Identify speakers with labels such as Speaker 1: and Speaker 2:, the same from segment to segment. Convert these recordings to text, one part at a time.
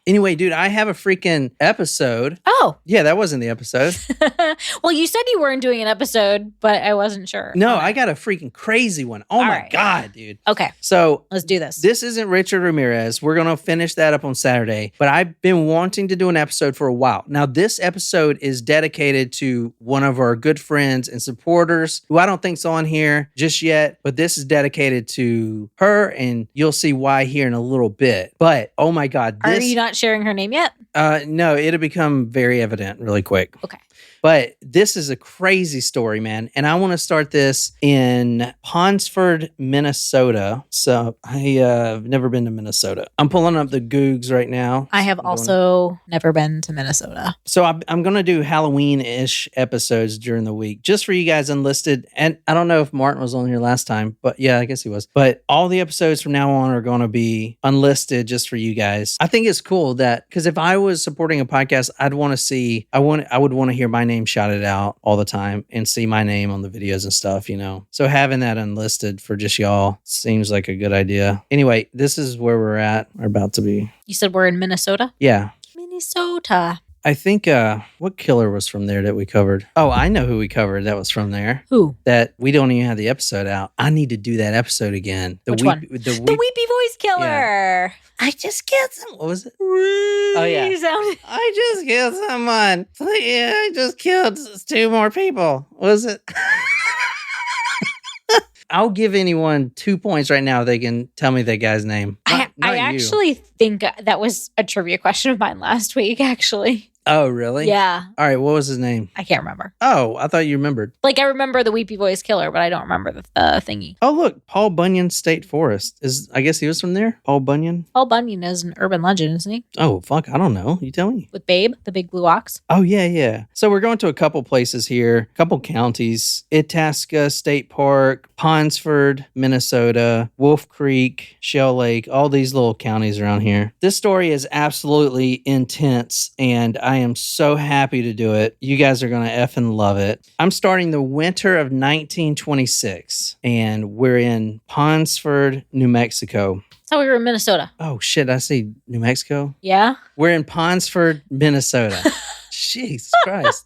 Speaker 1: Anyway, dude, I have a freaking episode.
Speaker 2: Oh.
Speaker 1: Yeah, that wasn't the episode.
Speaker 2: Well, you said you weren't doing an episode, but I wasn't sure.
Speaker 1: No, I got a freaking crazy one. Oh, my God, dude.
Speaker 2: Okay.
Speaker 1: So
Speaker 2: let's do this.
Speaker 1: This isn't Richard Ramirez. We're going to finish that up on Saturday, but I've been wanting to do an episode for a while. Now, this episode is dedicated to one of our good friends and supporters who I don't think's on here just yet, but this is dedicated to her, and you'll see why here in a little bit. But, oh my God.
Speaker 2: Are you not sharing her name yet?
Speaker 1: No, it'll become very evident really quick.
Speaker 2: Okay.
Speaker 1: But this is a crazy story, man. And I want to start this in Ponsford, Minnesota. So I've never been to Minnesota. I'm pulling up the Googs right now.
Speaker 2: I have also never been to Minnesota.
Speaker 1: So I'm going to do Halloween-ish episodes during the week, just for you guys unlisted. And I don't know if Martin was on here last time, but yeah, I guess he was. But all the episodes from now on are going to be unlisted just for you guys. I think it's cool that, because if I was supporting a podcast, I'd want to see, I would want to hear my name shouted out all the time and see my name on the videos and stuff, you know. So having that unlisted for just y'all seems like a good idea. Anyway, this is where we're at. We're about to be.
Speaker 2: You said we're in Minnesota?
Speaker 1: Yeah.
Speaker 2: Minnesota.
Speaker 1: I think, what killer was from there that we covered? Oh, I know who we covered that was from there.
Speaker 2: Who?
Speaker 1: That we don't even have the episode out. I need to do that episode again.
Speaker 2: Which one? The Weepy Voice Killer. Yeah.
Speaker 1: I just killed someone. What was it? Oh, yeah. I just killed someone. Yeah, I just killed 2 more people. What was it? I'll give anyone 2 points right now if they can tell me that guy's name.
Speaker 2: I actually think that was a trivia question of mine last week, actually.
Speaker 1: Oh, really?
Speaker 2: Yeah.
Speaker 1: All right, what was his name?
Speaker 2: I can't remember.
Speaker 1: Oh, I thought you remembered.
Speaker 2: Like, I remember the Weepy Voice Killer, but I don't remember the thingy.
Speaker 1: Oh, look, Paul Bunyan State Forest. I guess he was from there? Paul Bunyan?
Speaker 2: Paul Bunyan is an urban legend, isn't he?
Speaker 1: Oh, fuck, I don't know. You tell me.
Speaker 2: With Babe, the big blue ox?
Speaker 1: Oh, yeah. So we're going to a couple places here, a couple counties. Itasca State Park, Ponsford, Minnesota, Wolf Creek, Shell Lake, all these little counties around here. This story is absolutely intense, and I am so happy to do it. You guys are going to effing love it. I'm starting the winter of 1926, and we're in Ponsford, New Mexico.
Speaker 2: So we were in Minnesota.
Speaker 1: Oh, shit. I see New Mexico?
Speaker 2: Yeah.
Speaker 1: We're in Ponsford, Minnesota. Jesus Christ.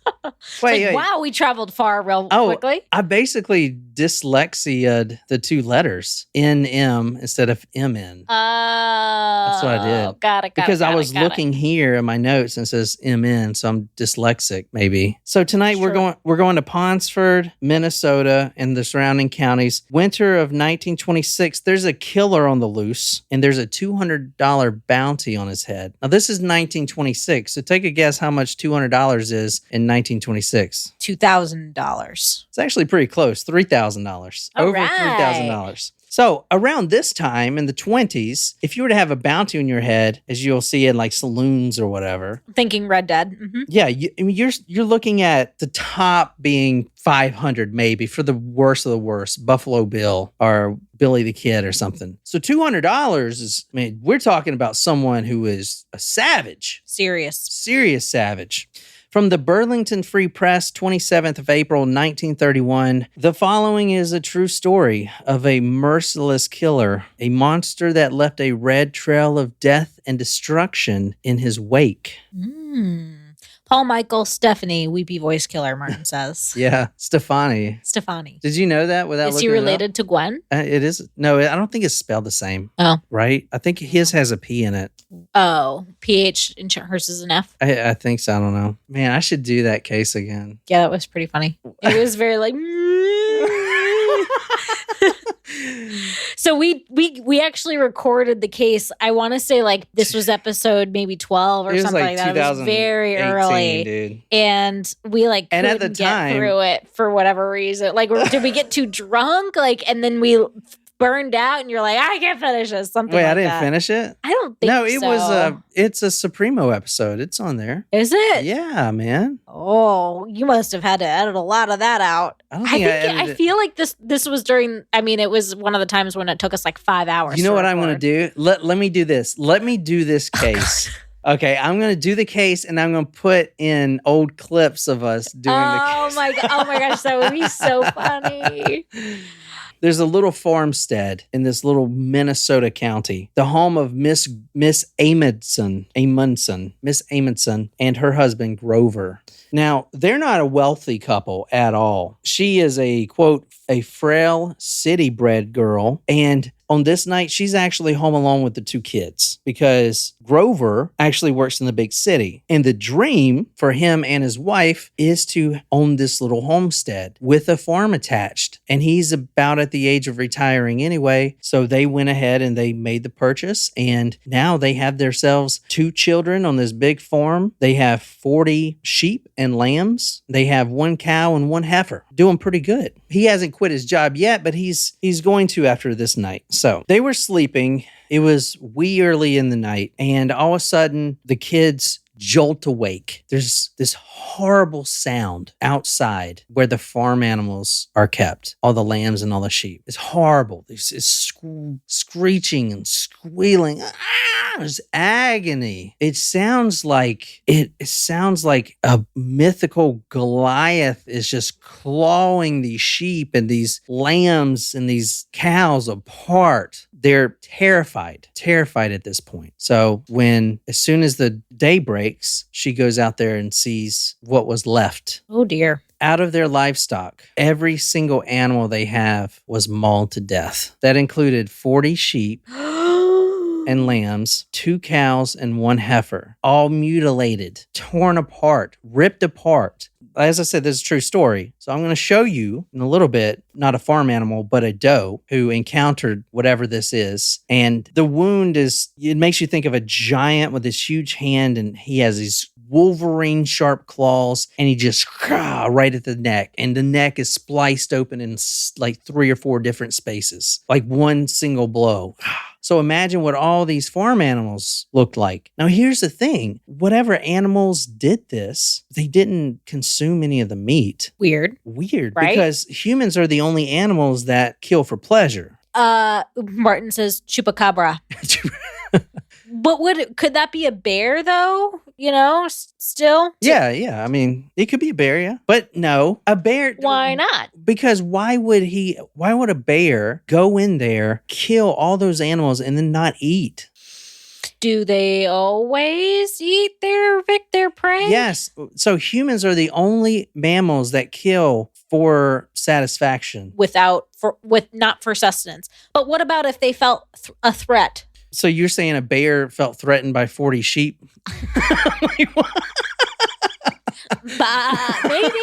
Speaker 1: Wait.
Speaker 2: Wow, we traveled far quickly.
Speaker 1: I basically dyslexia'd the 2 letters, NM instead of MN. That's what I did.
Speaker 2: Got it.
Speaker 1: Because I was looking here in my notes and it says MN, so I'm dyslexic maybe. So tonight we're going to Ponsford, Minnesota, and the surrounding counties. Winter of 1926. There's a killer on the loose, and there's a $200 bounty on his head. Now this is 1926, so take a guess how much $200 is in 1926.
Speaker 2: $2,000.
Speaker 1: It's actually pretty close. $3,000. Over $3,000. So around this time in the 20s, if you were to have a bounty on your head, as you'll see in like saloons or whatever.
Speaker 2: Thinking Red Dead. Mm-hmm.
Speaker 1: Yeah, you're looking at the top being 500 maybe for the worst of the worst, Buffalo Bill or Billy the Kid or something. So $200 is, I mean, we're talking about someone who is a savage. Serious savage. From the Burlington Free Press, 27th of April, 1931, the following is a true story of a merciless killer, a monster that left a red trail of death and destruction in his wake.
Speaker 2: Paul Michael Stephanie, Weepy Voice Killer, Martin says.
Speaker 1: Yeah, Stefani.
Speaker 2: Did
Speaker 1: you know that without looking it up? Is he
Speaker 2: related to Gwen?
Speaker 1: It is. No, I don't think it's spelled the same.
Speaker 2: Oh.
Speaker 1: Right? I think his has a P in it.
Speaker 2: Oh, PH and hers is an F?
Speaker 1: I think so. I don't know. Man, I should do that case again.
Speaker 2: Yeah, that was pretty funny. It was very like... So we actually recorded the case. I want to say like this was episode maybe 12 or something like that. It was very early, dude. And we like couldn't get through it for whatever reason. Like, did we get too drunk? Like, and then we burned out, and you're like, I can't finish this. Something. Wait,
Speaker 1: I didn't finish it.
Speaker 2: I don't think so.
Speaker 1: No, it was it's a Supremo episode. It's on there.
Speaker 2: Is it?
Speaker 1: Yeah, man.
Speaker 2: Oh, you must have had to edit a lot of that out. I feel like this was during. I mean, it was one of the times when it took us like 5 hours.
Speaker 1: You know what I'm going to do? Let me do this. Let me do this case. Okay, I'm going to do the case, and I'm going to put in old clips of us doing the case.
Speaker 2: Oh my gosh, that would be so funny.
Speaker 1: There's a little farmstead in this little Minnesota county, the home of Miss Amundsen, and her husband Grover. Now, they're not a wealthy couple at all. She is a, quote, a frail city-bred girl, and on this night, she's actually home alone with the 2 kids because Grover actually works in the big city. And the dream for him and his wife is to own this little homestead with a farm attached. And he's about at the age of retiring anyway. So they went ahead and they made the purchase. And now they have themselves 2 children on this big farm. They have 40 sheep and lambs. They have 1 cow and 1 heifer. Doing pretty good. He hasn't quit his job yet, but he's going to after this night. So they were sleeping. It was wee early in the night. And all of a sudden, the kids jolt awake. There's this horrible sound outside where the farm animals are kept. All the lambs and all the sheep. It's horrible. It's screeching and squealing. There's agony. It sounds like a mythical Goliath is just clawing these sheep and these lambs and these cows apart. They're terrified at this point. So as soon as the day breaks, she goes out there and sees what was left.
Speaker 2: Oh dear.
Speaker 1: Out of their livestock, every single animal they have was mauled to death. That included 40 sheep and lambs, 2 cows and 1 heifer, all mutilated, torn apart, ripped apart. As I said, this is a true story. So I'm going to show you in a little bit, not a farm animal, but a doe who encountered whatever this is. And the wound it makes you think of a giant with this huge hand, and he has these Wolverine sharp claws, and he just right at the neck. And the neck is spliced open in like 3 or 4 different spaces, like one single blow. So imagine what all these farm animals looked like. Now, here's the thing. Whatever animals did this, they didn't consume any of the meat.
Speaker 2: Weird.
Speaker 1: Right?
Speaker 2: Because
Speaker 1: humans are the only animals that kill for pleasure.
Speaker 2: Martin says chupacabra. But could that be a bear though? Still?
Speaker 1: Yeah. I mean, it could be a bear, yeah. But no, a bear.
Speaker 2: Why not?
Speaker 1: Because why would a bear go in there, kill all those animals, and then not eat?
Speaker 2: Do they always eat their prey?
Speaker 1: Yes. So humans are the only mammals that kill for satisfaction.
Speaker 2: Not for sustenance. But what about if they felt a threat?
Speaker 1: So you're saying a bear felt threatened by 40 sheep? Like, what?
Speaker 2: Maybe.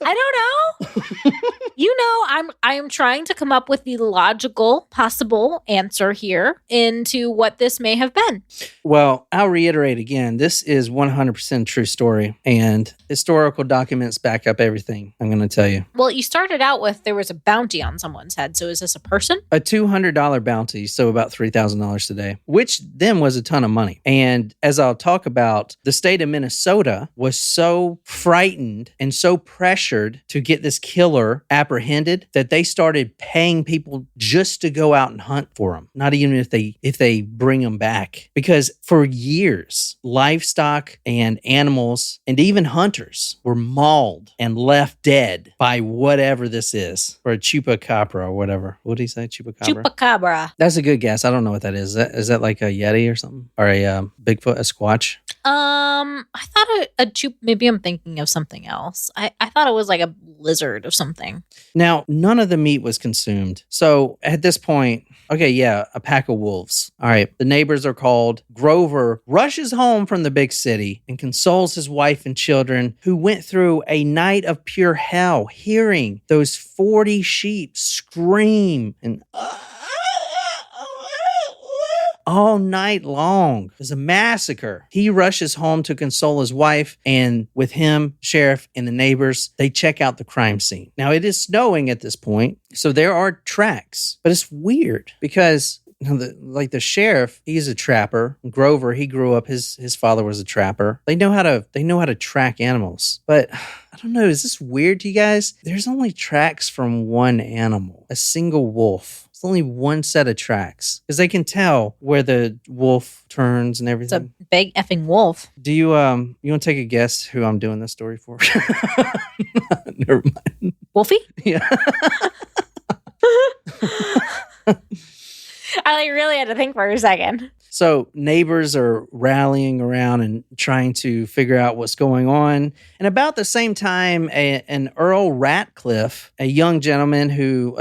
Speaker 2: I don't know. I am trying to come up with the logical possible answer here into what this may have been.
Speaker 1: Well, I'll reiterate again. This is 100% true story, and historical documents back up everything I'm going to tell you.
Speaker 2: Well, you started out with there was a bounty on someone's head. So is this a person?
Speaker 1: A $200 bounty, so about $3,000 today, which then was a ton of money. And as I'll talk about, the state of Minnesota was so frightened and so pressured to get this killer apprehended that they started paying people just to go out and hunt for them. Not even if they bring them back. Because for years, livestock and animals and even hunters were mauled and left dead by whatever this is. Or a chupacabra or whatever. What did he say? Chupacabra?
Speaker 2: Chupacabra.
Speaker 1: That's a good guess. I don't know what that is. Is that like a Yeti or something? Or a Bigfoot, a Squatch?
Speaker 2: I thought a maybe I'm thinking of something else. I thought it was like a lizard or something.
Speaker 1: Now, none of the meat was consumed. So at this point, okay, yeah, a pack of wolves. All right, the neighbors are called. Grover rushes home from the big city and consoles his wife and children who went through a night of pure hell, hearing those 40 sheep scream and all night long. It was a massacre. He rushes home to console his wife, and with him, sheriff, and the neighbors, they check out the crime scene. Now, it is snowing at this point, so there are tracks, but it's weird because the sheriff, he's a trapper. Grover, he grew up, his father was a trapper. They know how to track animals. But I don't know, is this weird to you guys? There's only tracks from one animal, a single wolf. It's only one set of tracks because they can tell where the wolf turns and everything.
Speaker 2: It's a big effing wolf.
Speaker 1: Do you want to take a guess who I'm doing this story for? Never mind.
Speaker 2: Wolfie?
Speaker 1: Yeah.
Speaker 2: I really had to think for a second.
Speaker 1: So neighbors are rallying around and trying to figure out what's going on. And about the same time, an Earl Ratcliffe, a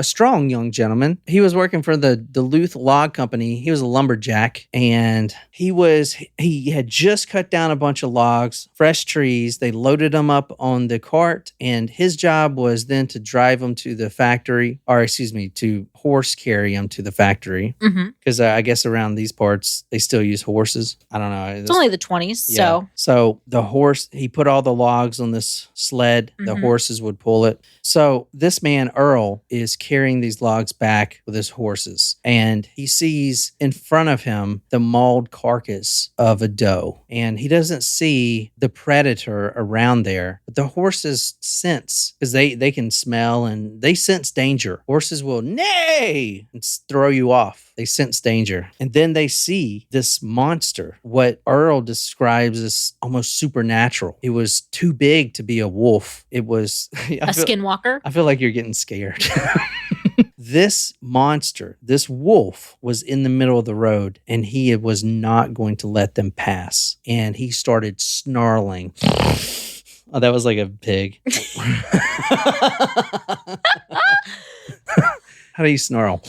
Speaker 1: strong young gentleman, he was working for the Duluth Log Company. He was a lumberjack, and he had just cut down a bunch of logs, fresh trees. They loaded them up on the cart, and his job was then to drive them to the factory, to horse carry them to the factory. Because I guess around these parts, they still use horses. I don't know.
Speaker 2: It's only the 20s,
Speaker 1: yeah. So the horse, he put all the logs on this sled. The horses would pull it. So this man, Earl, is carrying these logs back with his horses. And he sees in front of him the mauled carcass of a doe. And he doesn't see the predator around there. But the horses sense, because they can smell and they sense danger. Horses will neigh and throw you off. They sense danger. And then they see this monster, what Earl describes as almost supernatural. It was too big to be a wolf. It was...
Speaker 2: a skinwalker?
Speaker 1: I feel like you're getting scared. This monster, this wolf, was in the middle of the road, and he was not going to let them pass. And he started snarling. Oh, that was like a pig. How do you snarl?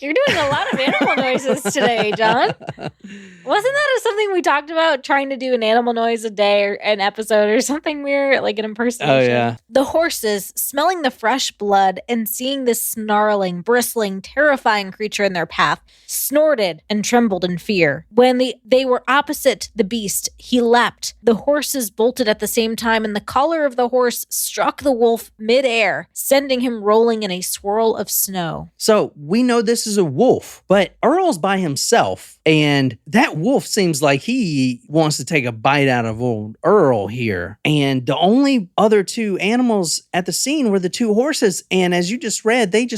Speaker 2: You're doing a lot of animal noises today, John. Wasn't that something we talked about, trying to do an animal noise a day or an episode or something weird, like an impersonation?
Speaker 1: Oh, yeah.
Speaker 2: The horses, smelling the fresh blood and seeing this snarling, bristling, terrifying creature in their path, snorted and trembled in fear. When they were opposite the beast, he leapt. The horses bolted at the same time, and the collar of the horse struck the wolf midair, sending him rolling in a swirl of snow.
Speaker 1: So we know this is a wolf, but Earl's by himself, and that wolf seems like he wants to take a bite out of old Earl here. And the only other two animals at the scene were the two horses, and as you just read, they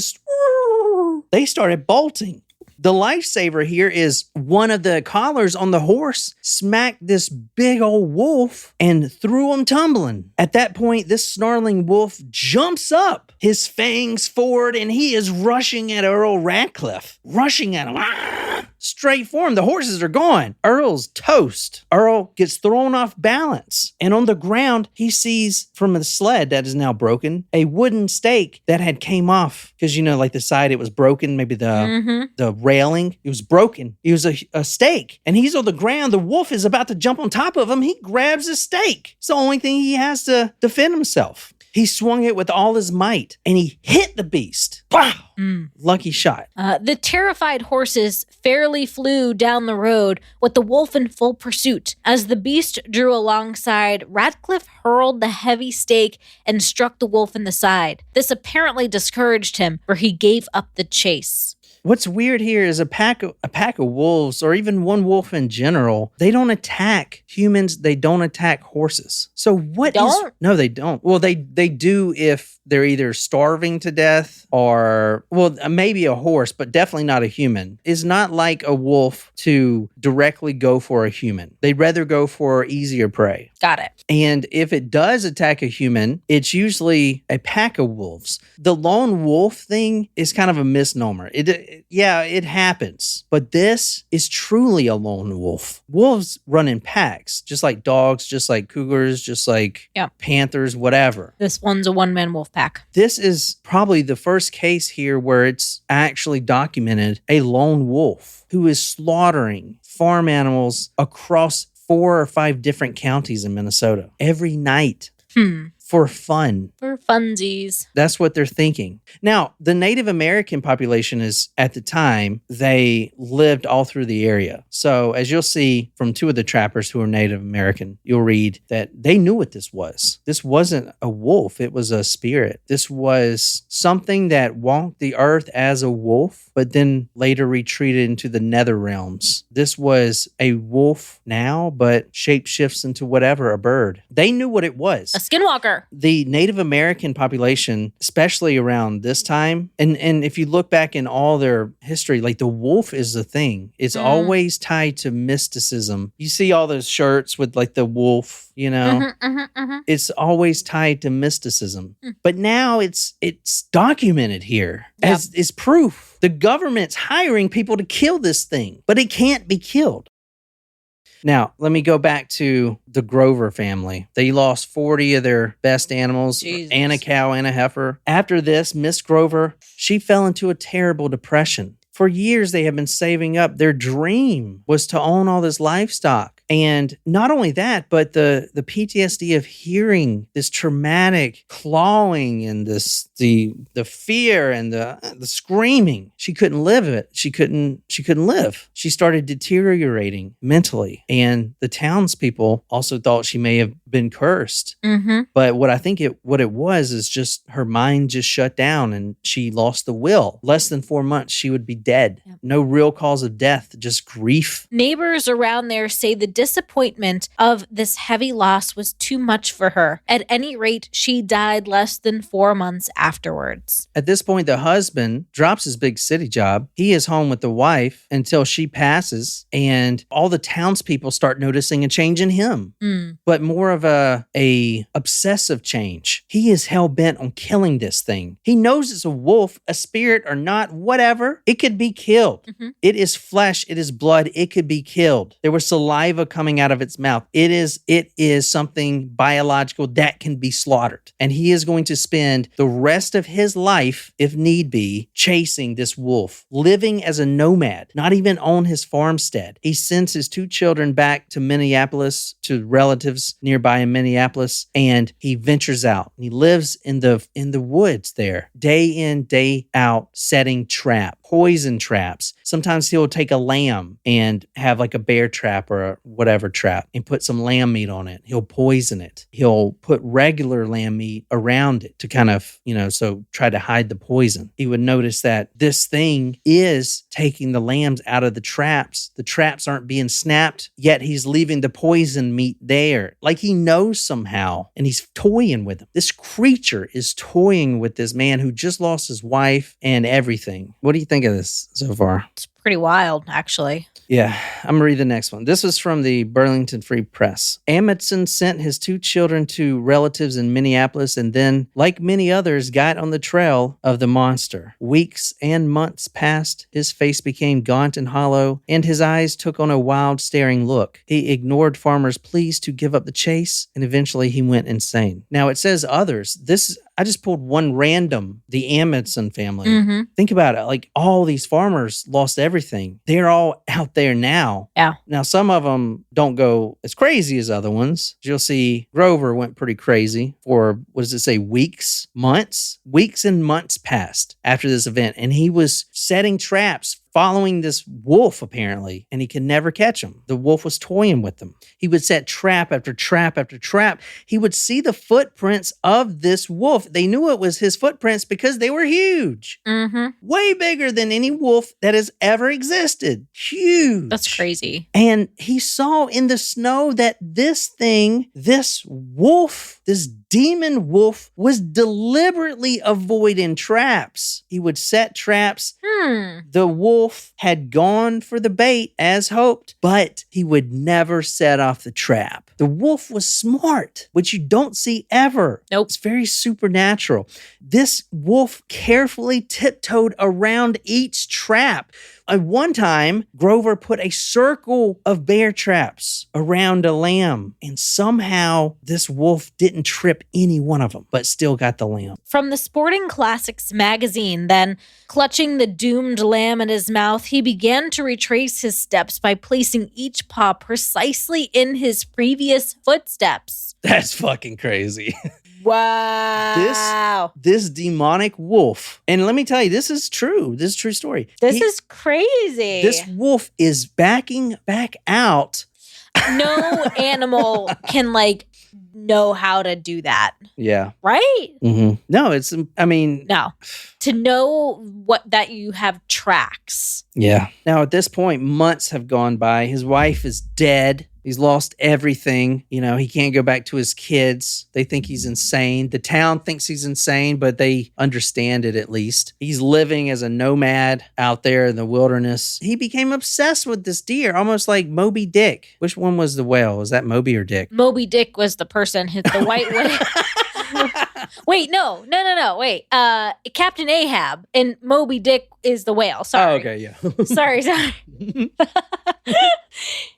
Speaker 1: started bolting. The lifesaver here is one of the collars on the horse smacked this big old wolf and threw him tumbling. At that point, this snarling wolf jumps up, his fangs forward, and he is rushing at Earl Ratcliffe. Rushing at him. Straight for him. The horses are gone. Earl's toast. Earl gets thrown off balance. And on the ground, he sees from the sled that is now broken, a wooden stake that had came off. Because, like the side, it was broken. Maybe the railing, it was broken. It was a stake. And he's on the ground. The wolf is about to jump on top of him. He grabs the stake. It's the only thing he has to defend himself. He swung it with all his might, and he hit the beast. Wow! Lucky shot.
Speaker 2: The terrified horses fairly flew down the road with the wolf in full pursuit. As the beast drew alongside, Ratcliffe hurled the heavy stake and struck the wolf in the side. This apparently discouraged him, for he gave up the chase.
Speaker 1: What's weird here is a pack of wolves, or even one wolf in general, they don't attack humans. They don't attack horses. So what is... No, they don't. Well, they do if they're either starving to death or, well, maybe a horse, but definitely not a human. It's not like a wolf to directly go for a human. They'd rather go for easier prey.
Speaker 2: Got it.
Speaker 1: And if it does attack a human, it's usually a pack of wolves. The lone wolf thing is kind of a misnomer. It happens. But this is truly a lone wolf. Wolves run in packs, just like dogs, just like cougars, just like panthers, whatever.
Speaker 2: This one's a one-man wolf pack.
Speaker 1: This is probably the first case here where it's actually documented a lone wolf who is slaughtering farm animals across 4 or 5 different counties in Minnesota every night. For fun.
Speaker 2: For funsies.
Speaker 1: That's what they're thinking. Now, the Native American population is, at the time, they lived all through the area. So, as you'll see from 2 of the trappers who are Native American, you'll read that they knew what this was. This wasn't a wolf. It was a spirit. This was something that walked the earth as a wolf, but then later retreated into the nether realms. This was a wolf now, but shapeshifts into whatever, a bird. They knew what it was.
Speaker 2: A skinwalker. Sure.
Speaker 1: The Native American population, especially around this time, and if you look back in all their history, like the wolf is the thing. It's always tied to mysticism. You see all those shirts with like the wolf, you know? It's always tied to mysticism. But now it's documented here as is proof. The government's hiring people to kill this thing, but it can't be killed. Now, let me go back to the Grover family. They lost 40 of their best animals, and a cow and a heifer. After this, Miss Grover, she fell into a terrible depression. For years, they had been saving up. Their dream was to own all this livestock. And not only that, but the PTSD of hearing this traumatic clawing and the fear and the screaming. She couldn't live it. She couldn't live. She started deteriorating mentally. And the townspeople also thought she may have been cursed. But what it was is just her mind just shut down and she lost the will. Less than 4 months, she would be dead. No real cause of death, just grief.
Speaker 2: Neighbors around there say the disappointment of this heavy loss was too much for her. At any rate, she died less than 4 months afterwards.
Speaker 1: At this point, the husband drops his big city job. He is home with the wife until she passes, and all the townspeople start noticing a change in him, but more of a obsessive change. He is hell-bent on killing this thing. He knows it's a wolf, a spirit or not, whatever. It could be killed. It is flesh. It is blood. It could be killed. There was saliva coming out of its mouth. It is something biological that can be slaughtered. And he is going to spend the rest of his life, if need be, chasing this wolf, living as a nomad, not even on his farmstead. He sends his 2 children back to Minneapolis, to relatives nearby in Minneapolis, and he ventures out. He lives in the woods there, day in, day out, setting poison traps. Sometimes he'll take a lamb and have like a bear trap or a whatever trap and put some lamb meat on it. He'll poison it. He'll put regular lamb meat around it to kind of, so try to hide the poison. He would notice that this thing is taking the lambs out of the traps. The traps aren't being snapped, yet he's leaving the poison meat there. Like he knows somehow, and he's toying with him. This creature is toying with this man who just lost his wife and everything. What do you think of this so far?
Speaker 2: It's pretty wild, actually.
Speaker 1: Yeah, I'm going to read the next one. This was from the Burlington Free Press. Amundsen sent his 2 children to relatives in Minneapolis and then, like many others, got on the trail of the monster. Weeks and months passed. His face became gaunt and hollow, and his eyes took on a wild, staring look. He ignored farmers' pleas to give up the chase, and eventually he went insane. Now, it says others. I just pulled one random, the Amundsen family. Think about it. Like all these farmers lost everything. They're all out there now.
Speaker 2: Yeah.
Speaker 1: Now, some of them don't go as crazy as other ones. You'll see Grover went pretty crazy for, what does it say, weeks, months? Weeks and months passed after this event. And he was setting traps, following this wolf, apparently, and he could never catch him. The wolf was toying with him. He would set trap after trap after trap. He would see the footprints of this wolf. They knew it was his footprints because they were huge. Way bigger than any wolf that has ever existed. Huge.
Speaker 2: That's crazy.
Speaker 1: And he saw in the snow that this wolf, this demon wolf, was deliberately avoiding traps. He would set traps. The wolf had gone for the bait as hoped, but he would never set off the trap. The wolf was smart, which you don't see ever.
Speaker 2: Nope.
Speaker 1: It's very supernatural. This wolf carefully tiptoed around each trap. At one time, Grover put a circle of bear traps around a lamb, and somehow this wolf didn't trip any one of them, but still got the lamb.
Speaker 2: From the Sporting Classics magazine, then, clutching the doomed lamb in his mouth, he began to retrace his steps by placing each paw precisely in his previous footsteps.
Speaker 1: That's fucking crazy.
Speaker 2: Wow.
Speaker 1: This demonic wolf. And let me tell you, this is true. This is a true story.
Speaker 2: This is crazy.
Speaker 1: This wolf is backing back out.
Speaker 2: No animal can know how to do that.
Speaker 1: Yeah.
Speaker 2: Right?
Speaker 1: No,
Speaker 2: no. To know that you have tracks.
Speaker 1: Yeah. Now, at this point, months have gone by. His wife is dead. He's lost everything. You know, he can't go back to his kids. They think he's insane. The town thinks he's insane, but they understand it at least. He's living as a nomad out there in the wilderness. He became obsessed with this deer, almost like Moby Dick. Which one was the whale? Was that Moby or Dick?
Speaker 2: Moby Dick was the person hit the white whale. Wait, no. Wait, Captain Ahab and Moby Dick is the whale. Sorry.
Speaker 1: Oh, okay, yeah.
Speaker 2: sorry.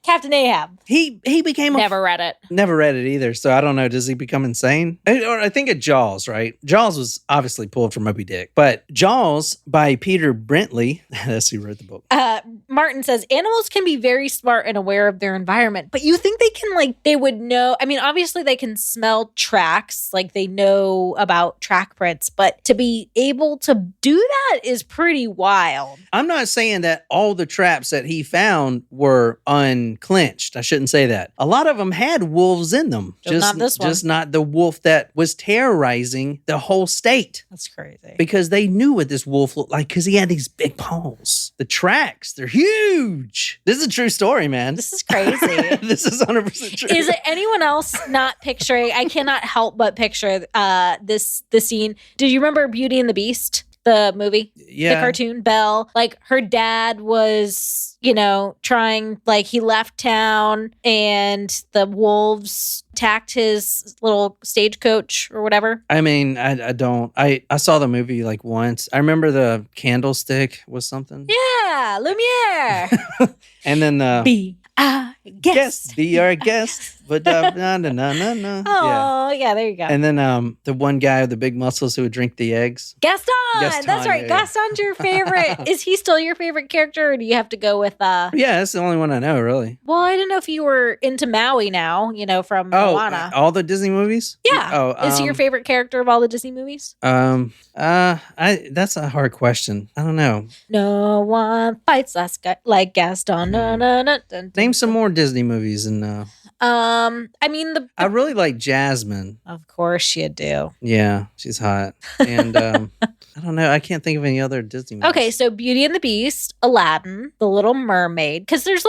Speaker 2: Captain Ahab.
Speaker 1: He became
Speaker 2: Never read it.
Speaker 1: Never read it either. So I don't know. Does he become insane? I think of Jaws, right? Jaws was obviously pulled from Moby Dick, but Jaws by Peter Brentley. That's who wrote the book.
Speaker 2: Martin says animals can be very smart and aware of their environment, but you think they would know? I mean, obviously they can smell tracks, like they know about track prints, but to be able to do that is pretty wild.
Speaker 1: I'm not saying that all the traps that he found were unclenched. I shouldn't say that. A lot of them had wolves in them.
Speaker 2: Just not this one.
Speaker 1: Just not the wolf that was terrorizing the whole state.
Speaker 2: That's crazy.
Speaker 1: Because they knew what this wolf looked like because he had these big paws. The tracks, they're huge. This is a true story, man.
Speaker 2: This is crazy.
Speaker 1: This is 100% true.
Speaker 2: Is it anyone else not picturing? I cannot help but picture the scene. Did you remember Beauty and the Beast? The movie,
Speaker 1: yeah.
Speaker 2: The cartoon, Belle, like her dad was, trying, like he left town and the wolves attacked his little stagecoach or whatever.
Speaker 1: I mean, I saw the movie like once. I remember the candlestick was something.
Speaker 2: Yeah, Lumiere.
Speaker 1: And then
Speaker 2: Be our guest.
Speaker 1: Be our guest. But no.
Speaker 2: Oh, yeah, there you go.
Speaker 1: And then the one guy with the big muscles who would drink the eggs.
Speaker 2: Gaston. That's right. Yeah. Gaston's your favorite. Is he still your favorite character, or do you have to go with
Speaker 1: Yeah, that's the only one I know, really.
Speaker 2: Well, I didn't know if you were into Maui now, from Moana.
Speaker 1: All the Disney movies?
Speaker 2: Yeah. Is he your favorite character of all the Disney movies?
Speaker 1: That's a hard question. I don't know.
Speaker 2: No one fights like Gaston. No.
Speaker 1: Name some more Disney movies and
Speaker 2: I
Speaker 1: really like Jasmine.
Speaker 2: Of course you do.
Speaker 1: Yeah, she's hot. And I don't know. I can't think of any other Disney movies.
Speaker 2: Okay, so Beauty and the Beast, Aladdin, The Little Mermaid. Because there's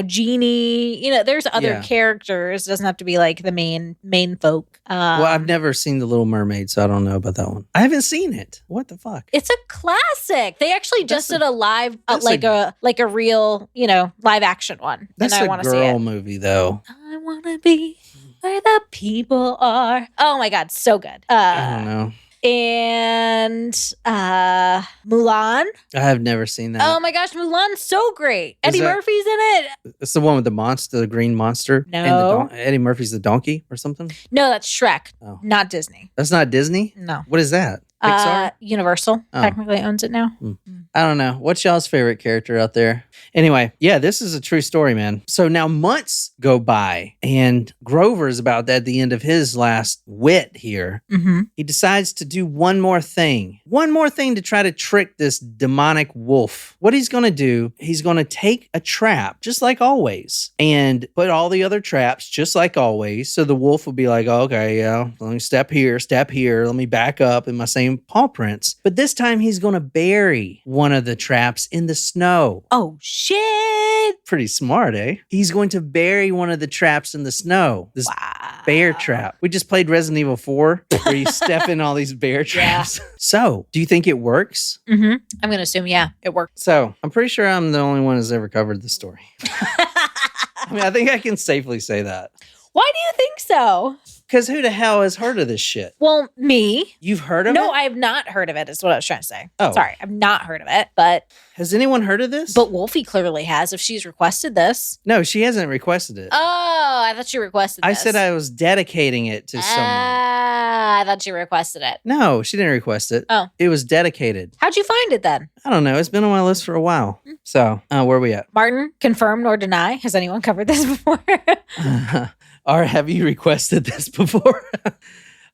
Speaker 2: Genie, there's other characters. It doesn't have to be like the main folk.
Speaker 1: Well, I've never seen The Little Mermaid, so I don't know about that one. I haven't seen it. What the fuck?
Speaker 2: It's a classic. They actually just did a live, like a real, live action one.
Speaker 1: That's
Speaker 2: and I want to see it.
Speaker 1: A girl movie, though.
Speaker 2: I want to be where the people are. Oh my God, so good.
Speaker 1: I don't know.
Speaker 2: And Mulan.
Speaker 1: I have never seen that.
Speaker 2: Oh my gosh, Mulan's so great. Eddie Murphy's in it.
Speaker 1: It's the one with the monster, the green monster.
Speaker 2: No.
Speaker 1: And Eddie Murphy's the donkey or something?
Speaker 2: No, that's Shrek.
Speaker 1: Oh.
Speaker 2: Not Disney.
Speaker 1: That's not Disney?
Speaker 2: No.
Speaker 1: What is that? Pixar?
Speaker 2: Universal technically owns it now.
Speaker 1: I don't know. What's y'all's favorite character out there? Anyway, yeah, this is a true story, man. So now months go by and Grover's about at the end of his last wit here.
Speaker 2: Mm-hmm.
Speaker 1: He decides to do one more thing to try to trick this demonic wolf. What he's going to do, he's going to take a trap, just like always, and put all the other traps just like always. So the wolf will be like, oh, okay, yeah, let me step here, let me back up in my same paw prints. But this time he's going to bury one of the traps in the snow.
Speaker 2: Oh, shit.
Speaker 1: Pretty smart, eh? He's going to bury one of the traps in the snow. This bear trap. We just played Resident Evil 4 where you step in all these bear traps. Yeah. So, do you think it works?
Speaker 2: Mm-hmm. I'm going to assume, yeah, it works.
Speaker 1: So, I'm pretty sure I'm the only one who's ever covered the story. I mean, I think I can safely say that.
Speaker 2: Why do you think so?
Speaker 1: Because who the hell has heard of this shit?
Speaker 2: Well, me.
Speaker 1: You've heard of it?
Speaker 2: No, I have not heard of it, is what I was trying to say.
Speaker 1: Oh.
Speaker 2: Sorry, I've not heard of it, but...
Speaker 1: Has anyone heard of this?
Speaker 2: But Wolfie clearly has, if she's requested this.
Speaker 1: No, she hasn't requested it.
Speaker 2: Oh, I thought you requested this.
Speaker 1: I said I was dedicating it to someone.
Speaker 2: I thought you requested it.
Speaker 1: No, she didn't request it.
Speaker 2: Oh.
Speaker 1: It was dedicated.
Speaker 2: How'd you find it then?
Speaker 1: I don't know. It's been on my list for a while. So, where are we at?
Speaker 2: Martin, confirm nor deny. Has anyone covered this before?
Speaker 1: Or have you requested this before?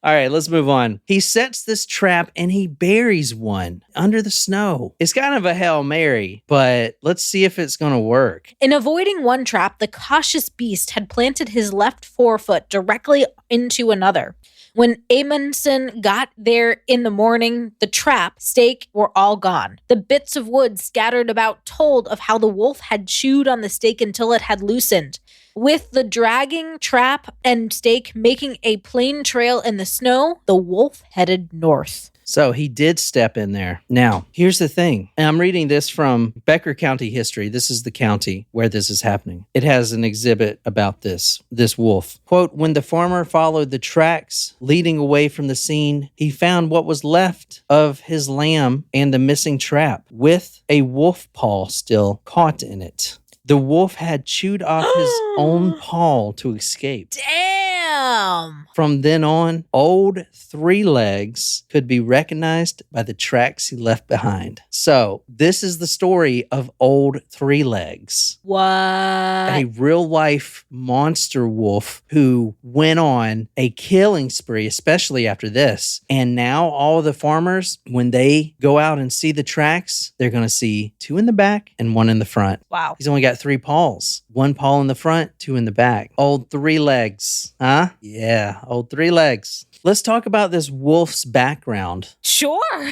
Speaker 1: All right, let's move on. He sets this trap and he buries one under the snow. It's kind of a Hail Mary, but let's see if it's going to work.
Speaker 2: In avoiding one trap, the cautious beast had planted his left forefoot directly into another. When Amundsen got there in the morning, the trap, stake were all gone. The bits of wood scattered about told of how the wolf had chewed on the stake until it had loosened. With the dragging trap and stake making a plain trail in the snow, the wolf headed north.
Speaker 1: So he did step in there. Now, here's the thing. And I'm reading this from Becker County history. This is the county where this is happening. It has an exhibit about this wolf. Quote, when the farmer followed the tracks leading away from the scene, he found what was left of his lamb and the missing trap with a wolf paw still caught in it. The wolf had chewed off his own paw to escape.
Speaker 2: Damn!
Speaker 1: From then on, old Three Legs could be recognized by the tracks he left behind. So, this is the story of old Three Legs.
Speaker 2: What?
Speaker 1: A real-life monster wolf who went on a killing spree, especially after this. And now all the farmers, when they go out and see the tracks, they're going to see 2 in the back and 1 in the front.
Speaker 2: Wow.
Speaker 1: He's only got 3 paws. 1 paw in the front, 2 in the back. Old Three Legs. Huh? Yeah, old Three Legs. Let's talk about this wolf's background.
Speaker 2: Sure.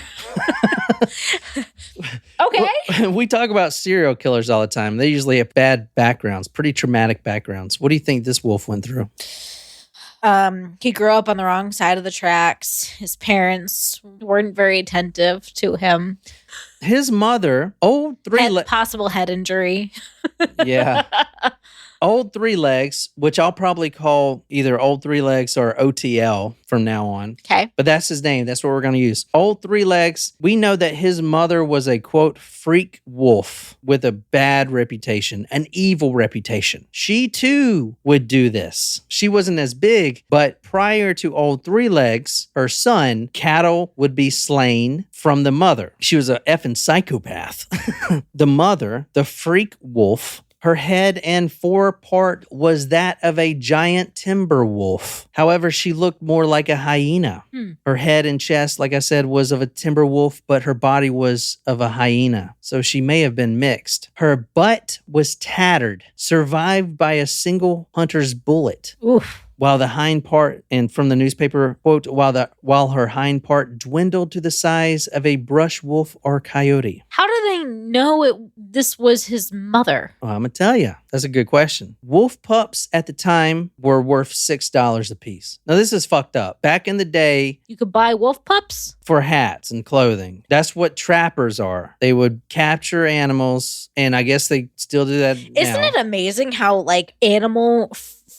Speaker 2: Okay.
Speaker 1: We talk about serial killers all the time. They usually have bad backgrounds, pretty traumatic backgrounds. What do you think this wolf went through?
Speaker 2: He grew up on the wrong side of the tracks. His parents weren't very attentive to him.
Speaker 1: His mother, old
Speaker 2: possible head injury.
Speaker 1: Yeah. Old Three Legs, which I'll probably call either Old Three Legs or OTL from now on.
Speaker 2: Okay.
Speaker 1: But that's his name. That's what we're going to use. Old Three Legs. We know that his mother was a, quote, freak wolf with a bad reputation, an evil reputation. She, too, would do this. She wasn't as big, but prior to Old Three Legs, her son, cattle would be slain from the mother. She was a effing psychopath. The mother, the freak wolf, her head and forepart was that of a giant timber wolf. However, she looked more like a hyena. Her head and chest, like I said, was of a timber wolf, but her body was of a hyena. So she may have been mixed. Her butt was tattered, survived by a single hunter's bullet.
Speaker 2: Oof.
Speaker 1: While the hind part, and from the newspaper, quote, while her hind part dwindled to the size of a brush wolf or coyote.
Speaker 2: How do they know this was his mother?
Speaker 1: Well, I'm going to tell you. That's a good question. Wolf pups at the time were worth $6 a piece. Now, this is fucked up. Back in the day,
Speaker 2: you could buy wolf pups?
Speaker 1: For hats and clothing. That's what trappers are. They would capture animals, and I guess they still do that now.
Speaker 2: Isn't it amazing how, like, animal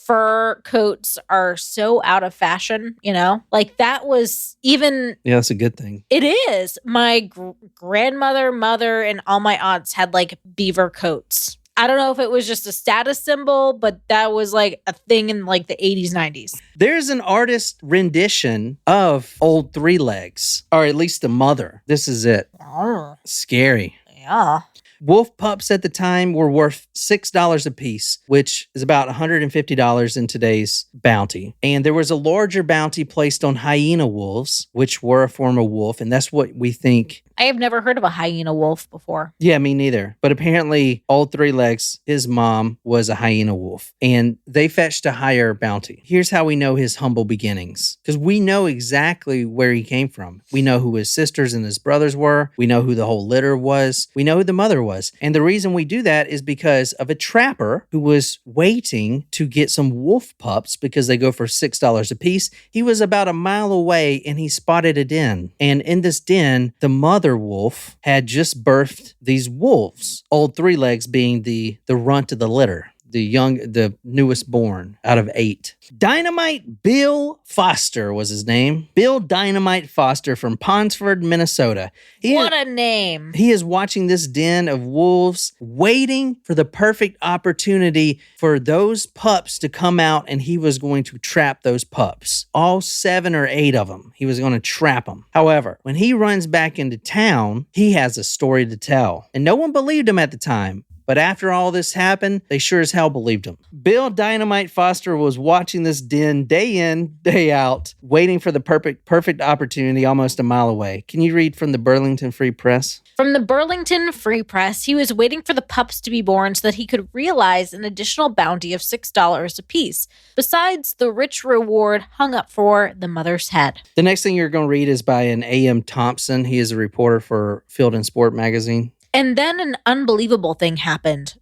Speaker 2: fur coats are so out of fashion, you know? Like, that was even...
Speaker 1: Yeah, that's a good thing.
Speaker 2: It is. My grandmother, mother, and all my aunts had, like, beaver coats. I don't know if it was just a status symbol, but that was, like, a thing in, like, the 80s, 90s.
Speaker 1: There's an artist rendition of Old Three Legs, or at least the mother. This is it.
Speaker 2: Oh.
Speaker 1: Scary.
Speaker 2: Yeah.
Speaker 1: Wolf pups at the time were worth $6 a piece, which is about $150 in today's bounty. And there was a larger bounty placed on hyena wolves, which were a form of wolf. And that's what we think.
Speaker 2: I have never heard of a hyena wolf before.
Speaker 1: Yeah, me neither. But apparently, Old Three Legs, his mom, was a hyena wolf. And they fetched a higher bounty. Here's how we know his humble beginnings. Because we know exactly where he came from. We know who his sisters and his brothers were. We know who the whole litter was. We know who the mother was. And the reason we do that is because of a trapper who was waiting to get some wolf pups because they go for $6 a piece. He was about a mile away and he spotted a den. And in this den, the mother wolf had just birthed these wolves, Old Three Legs being the runt of the litter, the newest born out of 8. Dynamite Bill Foster was his name. Bill Dynamite Foster from Ponsford, Minnesota.
Speaker 2: What a name.
Speaker 1: He is watching this den of wolves, waiting for the perfect opportunity for those pups to come out, and he was going to trap those pups. All 7 or 8 of them. He was going to trap them. However, when he runs back into town, he has a story to tell. And no one believed him at the time. But after all this happened, they sure as hell believed him. Bill Dynamite Foster was watching this den day in, day out, waiting for the perfect opportunity almost a mile away. Can you read from the Burlington Free Press?
Speaker 2: From the Burlington Free Press, he was waiting for the pups to be born so that he could realize an additional bounty of $6 apiece, besides the rich reward hung up for the mother's head.
Speaker 1: The next thing you're going to read is by an A.M. Thompson. He is a reporter for Field and Sport magazine.
Speaker 2: And then an unbelievable thing happened.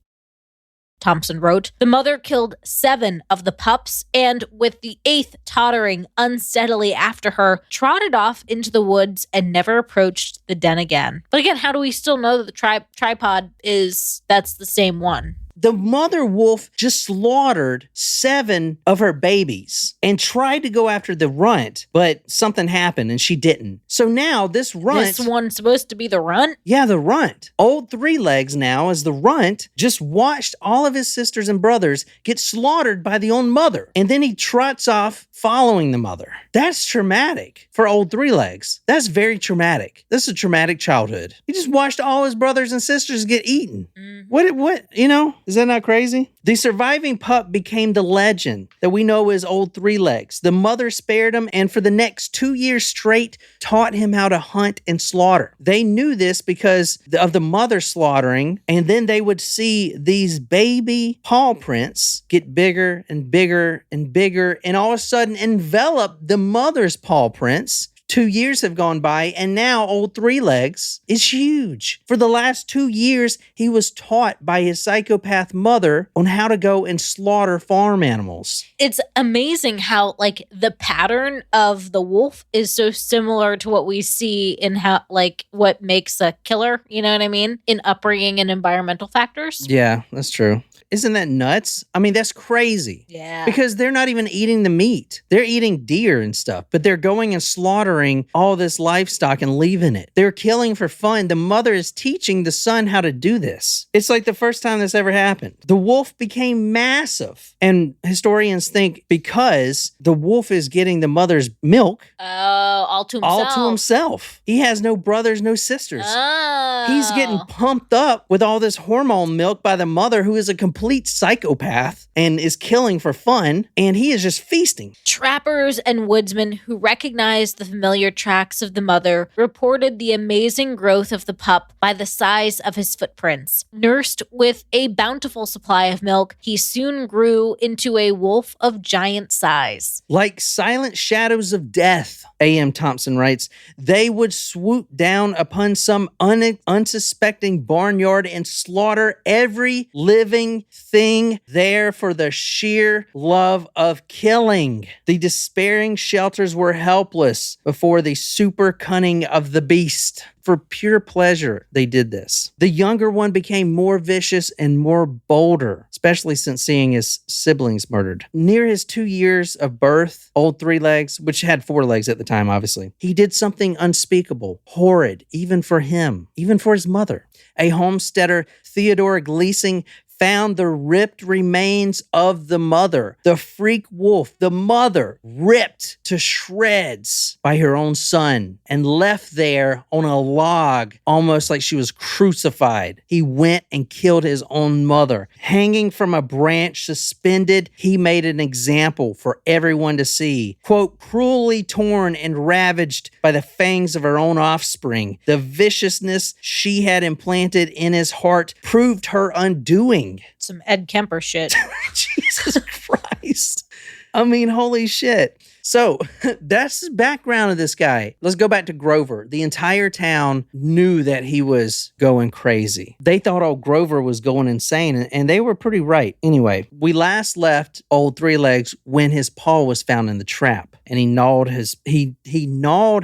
Speaker 2: Thompson wrote, the mother killed 7 of the pups and, with the 8th tottering unsteadily after her, trotted off into the woods and never approached the den again. But again, how do we still know that the tripod that's the same one?
Speaker 1: The mother wolf just slaughtered 7 of her babies and tried to go after the runt, but something happened and she didn't. So now this runt...
Speaker 2: This one's supposed to be the runt?
Speaker 1: Yeah, the runt. Old Three Legs now as the runt just watched all of his sisters and brothers get slaughtered by the own mother. And then he trots off following the mother. That's traumatic for Old Three Legs. That's very traumatic. This is a traumatic childhood. He just watched all his brothers and sisters get eaten. What, you know? Is that not crazy? The surviving pup became the legend that we know as Old Three Legs. The mother spared him and for the next 2 years straight taught him how to hunt and slaughter. They knew this because of the mother slaughtering, and then they would see these baby paw prints get bigger and bigger and bigger and all of a sudden envelop the mother's paw prints. 2 years have gone by, and now Old Three Legs is huge. For the last 2 years, he was taught by his psychopath mother on how to go and slaughter farm animals.
Speaker 2: It's amazing how, like, the pattern of the wolf is so similar to what we see in how, like, what makes a killer, you know what I mean? In upbringing and environmental factors.
Speaker 1: Yeah, that's true. Isn't that nuts? I mean, that's crazy.
Speaker 2: Yeah.
Speaker 1: Because they're not even eating the meat. They're eating deer and stuff, but they're going and slaughtering all this livestock and leaving it. They're killing for fun. The mother is teaching the son how to do this. It's like the first time this ever happened. The wolf became massive. And historians think because the wolf is getting the mother's milk.
Speaker 2: Oh, all to himself.
Speaker 1: All to himself. He has no brothers, no sisters.
Speaker 2: Oh.
Speaker 1: He's getting pumped up with all this hormone milk by the mother who is a complete psychopath and is killing for fun, and he is just feasting.
Speaker 2: Trappers and woodsmen who recognized the familiar tracks of the mother reported the amazing growth of the pup by the size of his footprints. Nursed with a bountiful supply of milk, he soon grew into a wolf of giant size.
Speaker 1: Like silent shadows of death, A.M. Thompson writes, they would swoop down upon some unsuspecting barnyard and slaughter every living thing there for the sheer love of killing. The despairing shelters were helpless before the super cunning of the beast. For pure pleasure, they did this. The younger one became more vicious and more bolder, especially since seeing his siblings murdered. Near his 2 years of birth, Old Three Legs, which had 4 legs at the time, obviously, he did something unspeakable, horrid, even for him, even for his mother. A homesteader, Theodore Gleasing, found the ripped remains of the mother. The freak wolf, the mother, ripped to shreds by her own son and left there on a log, almost like she was crucified. He went and killed his own mother. Hanging from a branch, suspended, he made an example for everyone to see. Quote, cruelly torn and ravaged by the fangs of her own offspring. The viciousness she had implanted in his heart proved her undoing.
Speaker 2: Some Ed Kemper shit.
Speaker 1: Jesus Christ. I mean, holy shit. So that's the background of this guy. Let's go back to Grover. The entire town knew that he was going crazy. They thought old Grover was going insane, and they were pretty right. Anyway, we last left Old Three Legs when his paw was found in the trap, and he gnawed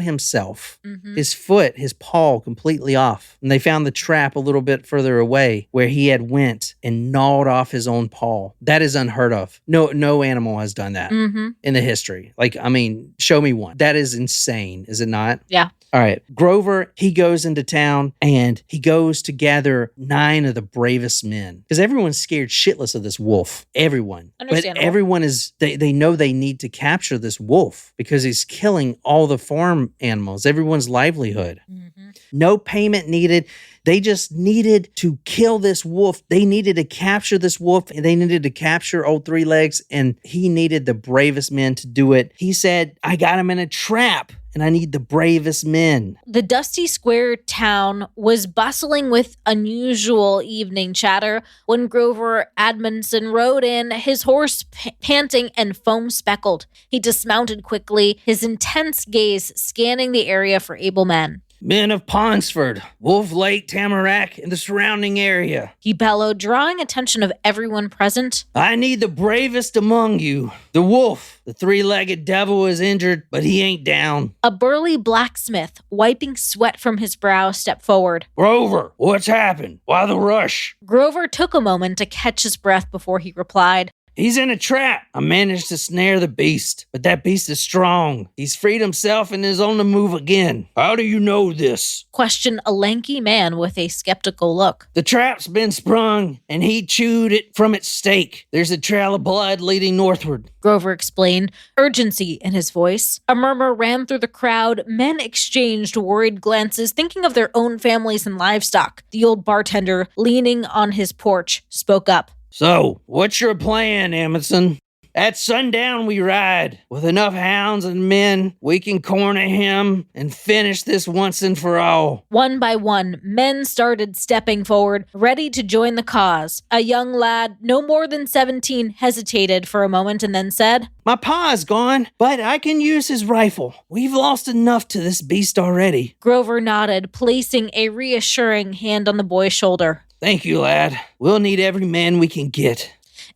Speaker 1: himself, his foot, his paw completely off. And they found the trap a little bit further away where he had went and gnawed off his own paw. That is unheard of. No animal has done that in the history. Like, I mean, show me one. That is insane, is it not?
Speaker 2: Yeah.
Speaker 1: All right. Grover, he goes into town and he goes to gather 9 of the bravest men because everyone's scared shitless of this wolf. Everyone. But everyone is, they know they need to capture this wolf because he's killing all the farm animals, everyone's livelihood. Mm-hmm. No payment needed. They just needed to kill this wolf. They needed to capture this wolf and they needed to capture old Three Legs, and he needed the bravest men to do it. He said, I got him in a trap and I need the bravest men.
Speaker 2: The dusty square town was bustling with unusual evening chatter when Grover Admonson rode in, his horse panting and foam-speckled. He dismounted quickly, his intense gaze scanning the area for able men.
Speaker 1: Men of Ponsford, Wolf Lake, Tamarack, and the surrounding area,
Speaker 2: he bellowed, drawing attention of everyone present.
Speaker 1: I need the bravest among you. The wolf, the 3-legged devil, is injured, but he ain't down.
Speaker 2: A burly blacksmith, wiping sweat from his brow, stepped forward.
Speaker 1: Grover, what's happened? Why the rush?
Speaker 2: Grover took a moment to catch his breath before he replied.
Speaker 1: He's in a trap. I managed to snare the beast, but that beast is strong. He's freed himself and is on the move again. How do you know this?
Speaker 2: Questioned a lanky man with a skeptical look.
Speaker 1: The trap's been sprung, and he chewed it from its stake. There's a trail of blood leading northward.
Speaker 2: Grover explained, urgency in his voice. A murmur ran through the crowd. Men exchanged worried glances, thinking of their own families and livestock. The old bartender, leaning on his porch, spoke up.
Speaker 1: So, what's your plan, Amundsen? At sundown we ride. With enough hounds and men, we can corner him and finish this once and for all.
Speaker 2: One by one, men started stepping forward, ready to join the cause. A young lad, no more than 17, hesitated for a moment and then said,
Speaker 1: My pa's gone, but I can use his rifle. We've lost enough to this beast already.
Speaker 2: Grover nodded, placing a reassuring hand on the boy's shoulder.
Speaker 1: Thank you, lad. We'll need every man we can get.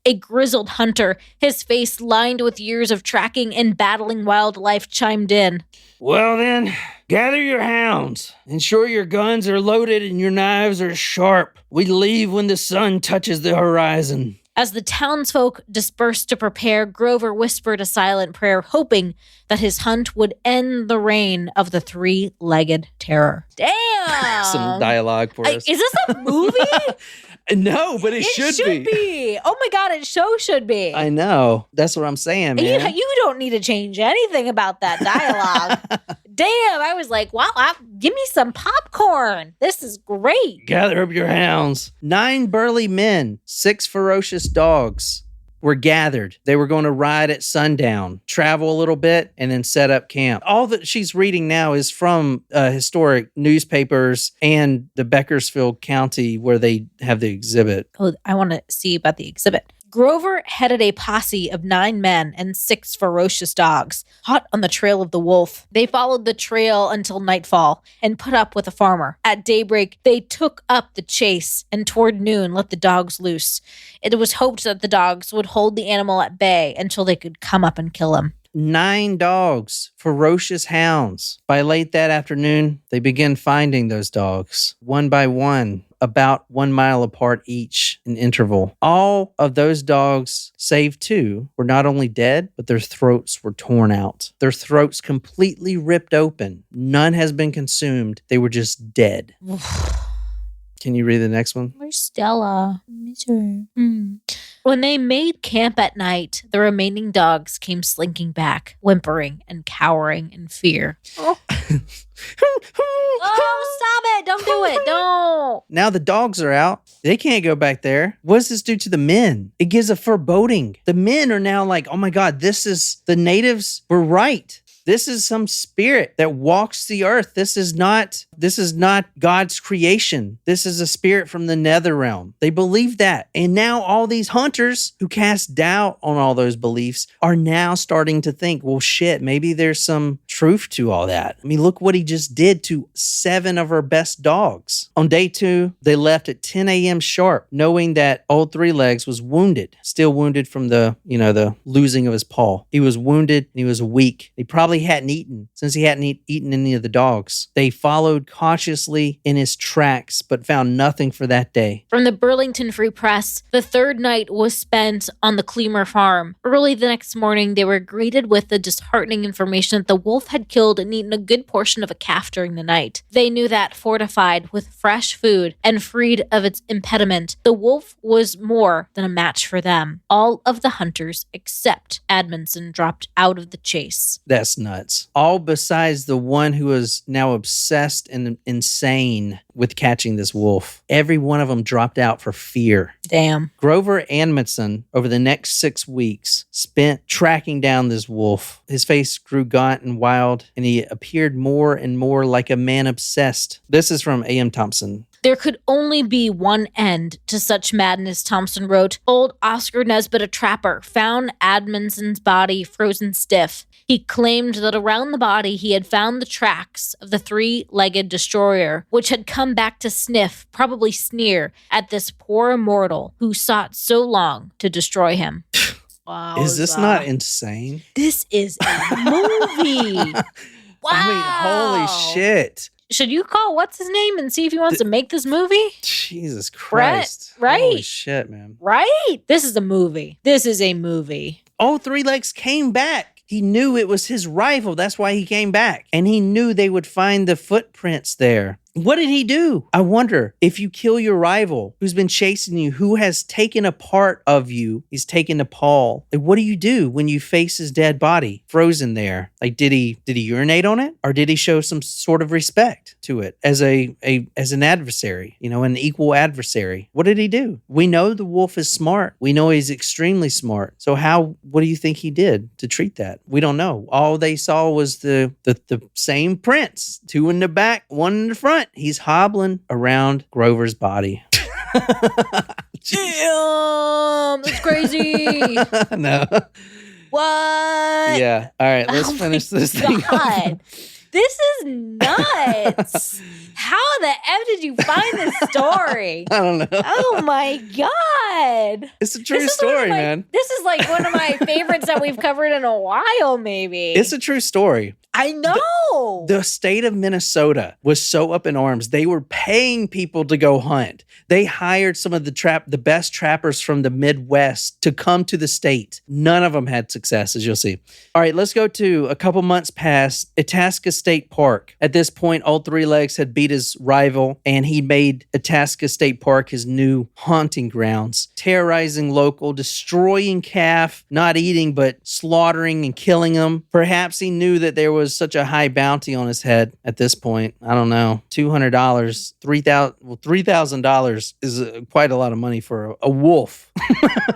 Speaker 2: A grizzled hunter, his face lined with years of tracking and battling wildlife, chimed in.
Speaker 1: Well then, gather your hounds. Ensure your guns are loaded and your knives are sharp. We leave when the sun touches the horizon.
Speaker 2: As the townsfolk dispersed to prepare, Grover whispered a silent prayer, hoping that his hunt would end the reign of the 3-legged terror. Damn!
Speaker 1: Some dialogue for us.
Speaker 2: Is this a movie?
Speaker 1: No, but it should
Speaker 2: be. Oh my God, it should be.
Speaker 1: I know. That's what I'm saying, man.
Speaker 2: You don't need to change anything about that dialogue. Damn, I was like, wow, give me some popcorn. This is great.
Speaker 1: Gather up your hounds. 9 burly men, 6 ferocious dogs were gathered. They were going to ride at sundown, travel a little bit, and then set up camp. All that she's reading now is from historic newspapers and the Bakersfield County where they have the exhibit.
Speaker 2: Oh, I want to see about the exhibit. Grover headed a posse of 9 men and 6 ferocious dogs, hot on the trail of the wolf. They followed the trail until nightfall and put up with a farmer. At daybreak, they took up the chase and toward noon let the dogs loose. It was hoped that the dogs would hold the animal at bay until they could come up and kill him.
Speaker 1: 9 dogs, ferocious hounds. By late that afternoon, they began finding those dogs, one by one, about 1 mile apart each in interval. All of those dogs, save 2, were not only dead, but their throats were torn out. Their throats completely ripped open. None has been consumed. They were just dead. Can you read the next one?
Speaker 2: Where's Stella? When they made camp at night, the remaining dogs came slinking back, whimpering and cowering in fear. Oh, stop it. Don't do it. Don't.
Speaker 1: Now the dogs are out. They can't go back there. What does this do to the men? It gives a foreboding. The men are now like, oh my God, the natives were right. This is some spirit that walks the earth. This is not God's creation. This is a spirit from the nether realm. They believe that. And now all these hunters who cast doubt on all those beliefs are now starting to think, well, shit, maybe there's some truth to all that. I mean, look what he just did to 7 of our best dogs. On day 2, they left at 10 a.m. sharp, knowing that old 3 Legs was wounded, still wounded from the losing of his paw. He was wounded and he was weak. He probably he hadn't eaten since he hadn't eaten any of the dogs. They followed cautiously in his tracks, but found nothing for that day.
Speaker 2: From the Burlington Free Press, the third night was spent on the Cleamer farm. Early the next morning, they were greeted with the disheartening information that the wolf had killed and eaten a good portion of a calf during the night. They knew that, fortified with fresh food and freed of its impediment, the wolf was more than a match for them. All of the hunters except Admonson dropped out of the chase.
Speaker 1: That's nuts. All besides the one who was now obsessed and insane with catching this wolf. Every one of them dropped out for fear.
Speaker 2: Damn.
Speaker 1: Grover Admonson, over the next 6 weeks, spent tracking down this wolf. His face grew gaunt and wild, and he appeared more and more like a man obsessed. This is from A.M. Thompson.
Speaker 2: There could only be one end to such madness, Thompson wrote. Old Oscar Nesbitt, a trapper, found Admonson's body frozen stiff. He claimed that around the body he had found the tracks of the three-legged destroyer, which had come back to sniff, probably sneer, at this poor immortal who sought so long to destroy him.
Speaker 1: Wow. Is this not insane?
Speaker 2: This is a movie. Wow.
Speaker 1: I mean, holy shit.
Speaker 2: Should you call what's his name and see if he wants to make this movie?
Speaker 1: Jesus Christ.
Speaker 2: Right?
Speaker 1: Holy shit, man.
Speaker 2: Right? This is a movie. This is a movie.
Speaker 1: All three legs came back. He knew it was his rival. That's why he came back. And he knew they would find the footprints there. What did he do? I wonder, if you kill your rival who's been chasing you, who has taken a part of you, he's taken to Paul. Like, what do you do when you face his dead body frozen there? Like, did he urinate on it, or did he show some sort of respect to it as as an adversary, an equal adversary? What did he do? We know the wolf is smart. We know he's extremely smart. So what do you think he did to treat that? We don't know. All they saw was the same prints, 2 in the back, 1 in the front. He's hobbling around Grover's body.
Speaker 2: Damn, that's crazy.
Speaker 1: No.
Speaker 2: What?
Speaker 1: Yeah. All right, let's finish this thing up.
Speaker 2: This is nuts. How the F did you find this story?
Speaker 1: I don't know.
Speaker 2: Oh my God.
Speaker 1: It's a true story, man.
Speaker 2: This is like one of my favorites that we've covered in a while, maybe.
Speaker 1: It's a true story.
Speaker 2: I know.
Speaker 1: The state of Minnesota was so up in arms. They were paying people to go hunt. They hired some of the best trappers from the Midwest to come to the state. None of them had success, as you'll see. All right, let's go to a couple months past Itasca State Park. At this point, Old Three Legs had beat his rival, and he made Itasca State Park his new haunting grounds, terrorizing local, destroying calf, not eating, but slaughtering and killing them. Perhaps he knew that there was such a high bounty on his head at this point. I don't know. $200, $3,000 is quite a lot of money for a wolf,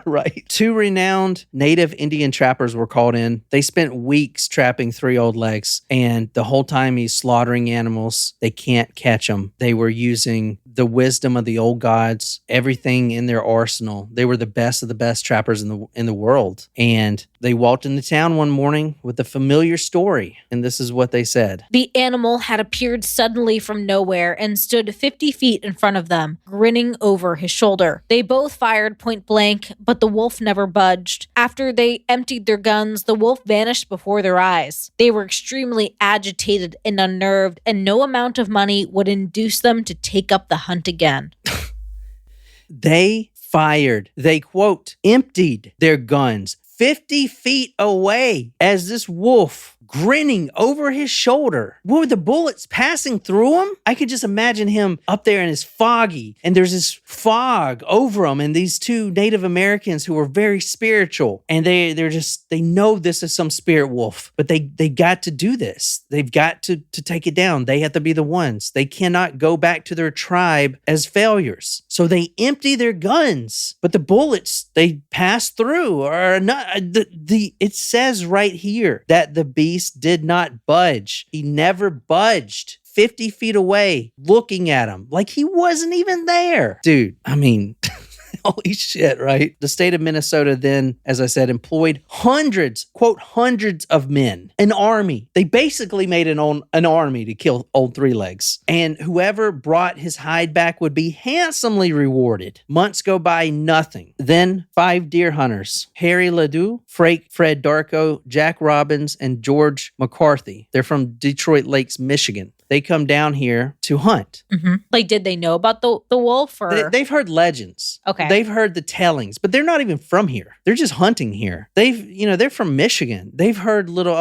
Speaker 1: right? 2 renowned native Indian trappers were called in. They spent weeks trapping Three Old Legs, and the whole time he's slaughtering animals, they can't catch him. They were using the wisdom of the old gods, everything in their arsenal. They were the best of the best trappers in the world. And they walked into town one morning with a familiar story, and this is what they said.
Speaker 2: The animal had appeared suddenly from nowhere and stood 50 feet in front of them, grinning over his shoulder. They both fired point blank, but the wolf never budged. After they emptied their guns, the wolf vanished before their eyes. They were extremely agitated and unnerved, and no amount of money would induce them to take up the hunt again.
Speaker 1: They quote, emptied their guns 50 feet away as this wolf grinning over his shoulder. What were the bullets passing through him? I could just imagine him up there and it's foggy and there's this fog over him and these 2 Native Americans who were very spiritual and they know this is some spirit wolf, but they got to do this. They've got to take it down. They have to be the ones. They cannot go back to their tribe as failures. So they empty their guns, but the bullets they pass through are not. It says right here that the beast did not budge. He never budged. 50 feet away, looking at him like he wasn't even there. Dude, I mean, Holy shit, right? The state of Minnesota then, as I said, employed hundreds, quote, hundreds of men, an army. They basically made an army to kill old Three Legs. And whoever brought his hide back would be handsomely rewarded. Months go by, nothing. Then 5 deer hunters, Harry Ledoux, Fred Darko, Jack Robbins, and George McCarthy. They're from Detroit Lakes, Michigan. They come down here to hunt.
Speaker 2: Mm-hmm. Like, did they know about the wolf? Or
Speaker 1: they've heard legends.
Speaker 2: Okay.
Speaker 1: They've heard the tellings, but they're not even from here. They're just hunting here. They're from Michigan. They've heard little,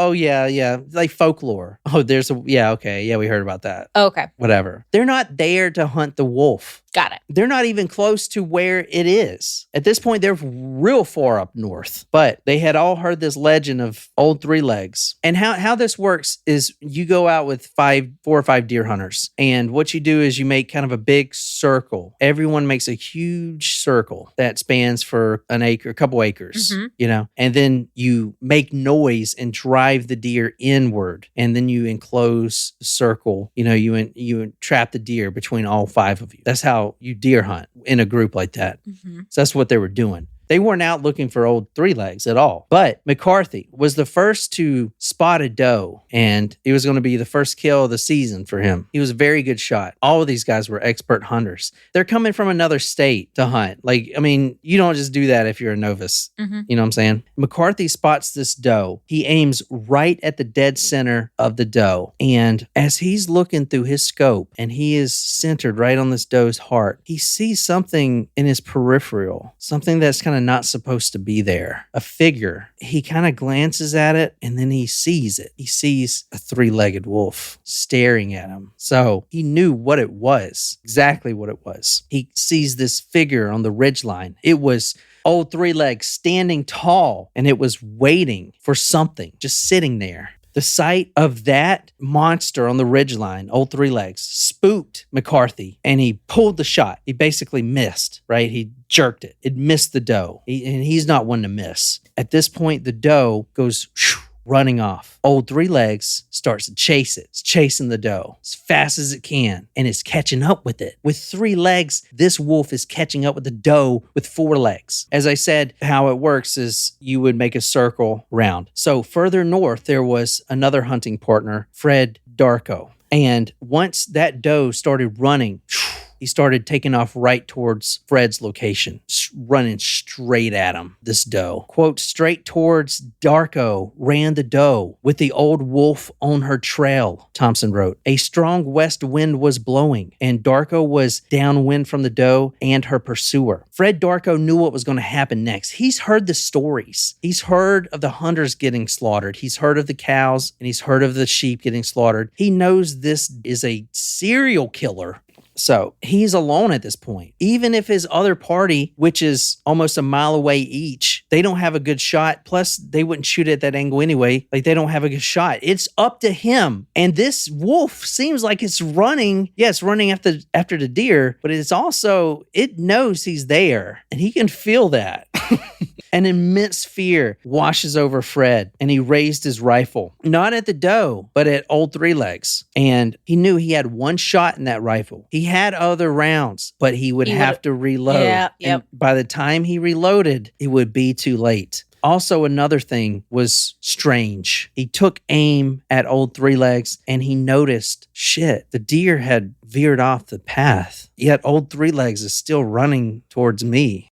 Speaker 1: like folklore. Oh, we heard about that.
Speaker 2: Okay.
Speaker 1: Whatever. They're not there to hunt the wolf.
Speaker 2: Got it.
Speaker 1: They're not even close to where it is. At this point, they're real far up north. But they had all heard this legend of old Three Legs. And how this works is you go out with 4 or 5 deer hunters. And what you do is you make kind of a big circle. Everyone makes a huge circle that spans for a couple acres, and then you make noise and drive the deer inward. And then you enclose the circle. You trap the deer between all 5 of you. That's how you deer hunt in a group like that. Mm-hmm. So that's what they were doing. They weren't out looking for old Three Legs at all. But McCarthy was the first to spot a doe, and it was going to be the first kill of the season for him. He was a very good shot. All of these guys were expert hunters. They're coming from another state to hunt. You don't just do that if you're a novice. Mm-hmm. You know what I'm saying? McCarthy spots this doe. He aims right at the dead center of the doe. And as he's looking through his scope, and he is centered right on this doe's heart, he sees something in his peripheral, something that's kind of not supposed to be there. A figure. He kind of glances at it, and then he sees it. He sees a 3-legged wolf staring at him. So he knew what it was, exactly what it was. He sees this figure on the ridgeline. It was old Three Legs standing tall, and it was waiting for something, just sitting there. The sight of that monster on the ridgeline, old Three Legs, spooked McCarthy, and he pulled the shot. He basically missed, right? He jerked it. It missed the doe, and he's not one to miss. At this point, the doe goes running off. Old Three Legs starts to chase it. It's chasing the doe as fast as it can, and it's catching up with it. With 3 legs, this wolf is catching up with the doe with 4 legs. As I said, how it works is you would make a circle round. So further north, there was another hunting partner, Fred Darko. And once that doe started running, he started taking off right towards Fred's location, running straight at him, this doe. Quote, straight towards Darko ran the doe with the old wolf on her trail, Thompson wrote. A strong west wind was blowing, and Darko was downwind from the doe and her pursuer. Fred Darko knew what was going to happen next. He's heard the stories. He's heard of the hunters getting slaughtered. He's heard of the cows, and he's heard of the sheep getting slaughtered. He knows this is a serial killer. So he's alone at this point. Even if his other party, which is almost a mile away each, they don't have a good shot. Plus, they wouldn't shoot at that angle anyway. Like, they don't have a good shot. It's up to him. And this wolf seems like it's running. Yeah, it's running after the deer, but it's also, it knows he's there. And he can feel that. An immense fear washes over Fred, and he raised his rifle, not at the doe, but at old Three Legs. And he knew he had one shot in that rifle. He had other rounds, but he would have to reload. Yeah, yep. And by the time he reloaded, it would be too late. Also, another thing was strange. He took aim at old Three Legs, and he noticed, shit, the deer had veered off the path. Yet old Three Legs is still running towards me.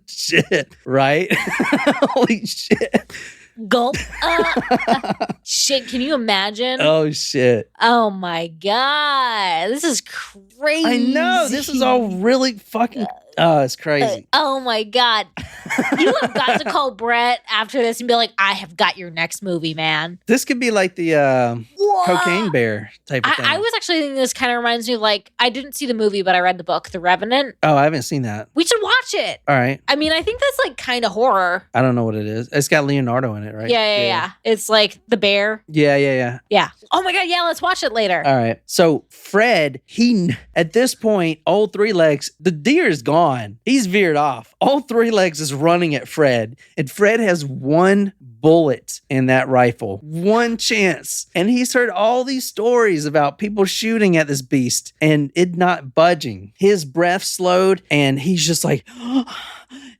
Speaker 1: Shit, right? Holy shit.
Speaker 2: Gulp. Shit, can you imagine?
Speaker 1: Oh, shit.
Speaker 2: Oh, my God. This is crazy.
Speaker 1: I know. This is all really fucking... Oh, it's crazy.
Speaker 2: Oh, my God. You have got to call Brett after this and be like, I have got your next movie, man.
Speaker 1: This could be like the Cocaine Bear type of thing.
Speaker 2: I was actually thinking this kind of reminds me of, like, I didn't see the movie, but I read the book, The Revenant.
Speaker 1: Oh, I haven't seen that.
Speaker 2: We should watch it.
Speaker 1: All right.
Speaker 2: I mean, I think that's, like, kind of horror.
Speaker 1: I don't know what it is. It's got Leonardo in it, right?
Speaker 2: Yeah. It's like the bear.
Speaker 1: Yeah.
Speaker 2: Oh, my God. Yeah, let's watch it later.
Speaker 1: All right. So, Fred, at this point, old Three Legs, the deer is gone. He's veered off. Old Three Legs is running at Fred, and Fred has one bullet in that rifle. One chance. And he's heard all these stories about people shooting at this beast and it not budging. His breath slowed and he's just like...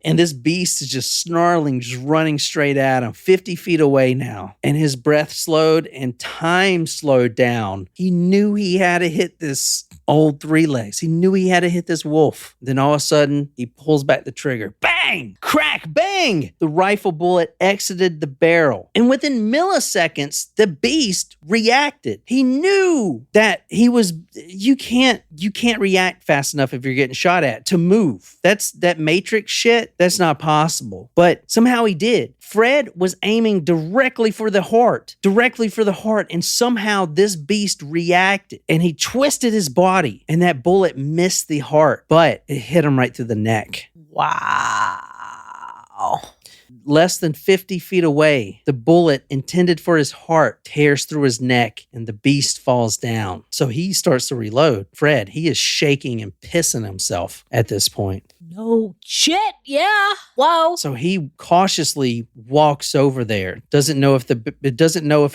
Speaker 1: And this beast is just snarling, just running straight at him, 50 feet away now. And his breath slowed and time slowed down. He knew he had to hit this old three legs. He knew he had to hit this wolf. Then all of a sudden, he pulls back the trigger. Bang! Crack! Bang! The rifle bullet exited the barrel. And within milliseconds, the beast reacted. He knew that he was... You can't react fast enough if you're getting shot at to move. That's that Matrix shit. That's not possible. But somehow he did. Fred was aiming directly for the heart. And somehow this beast reacted and he twisted his body and that bullet missed the heart, but it hit him right through the neck.
Speaker 2: Wow.
Speaker 1: Less than 50 feet away, the bullet intended for his heart tears through his neck and the beast falls down. So he starts to reload. Fred, he is shaking and pissing himself at this point.
Speaker 2: No shit. Yeah. Whoa.
Speaker 1: So he cautiously walks over there. Doesn't know if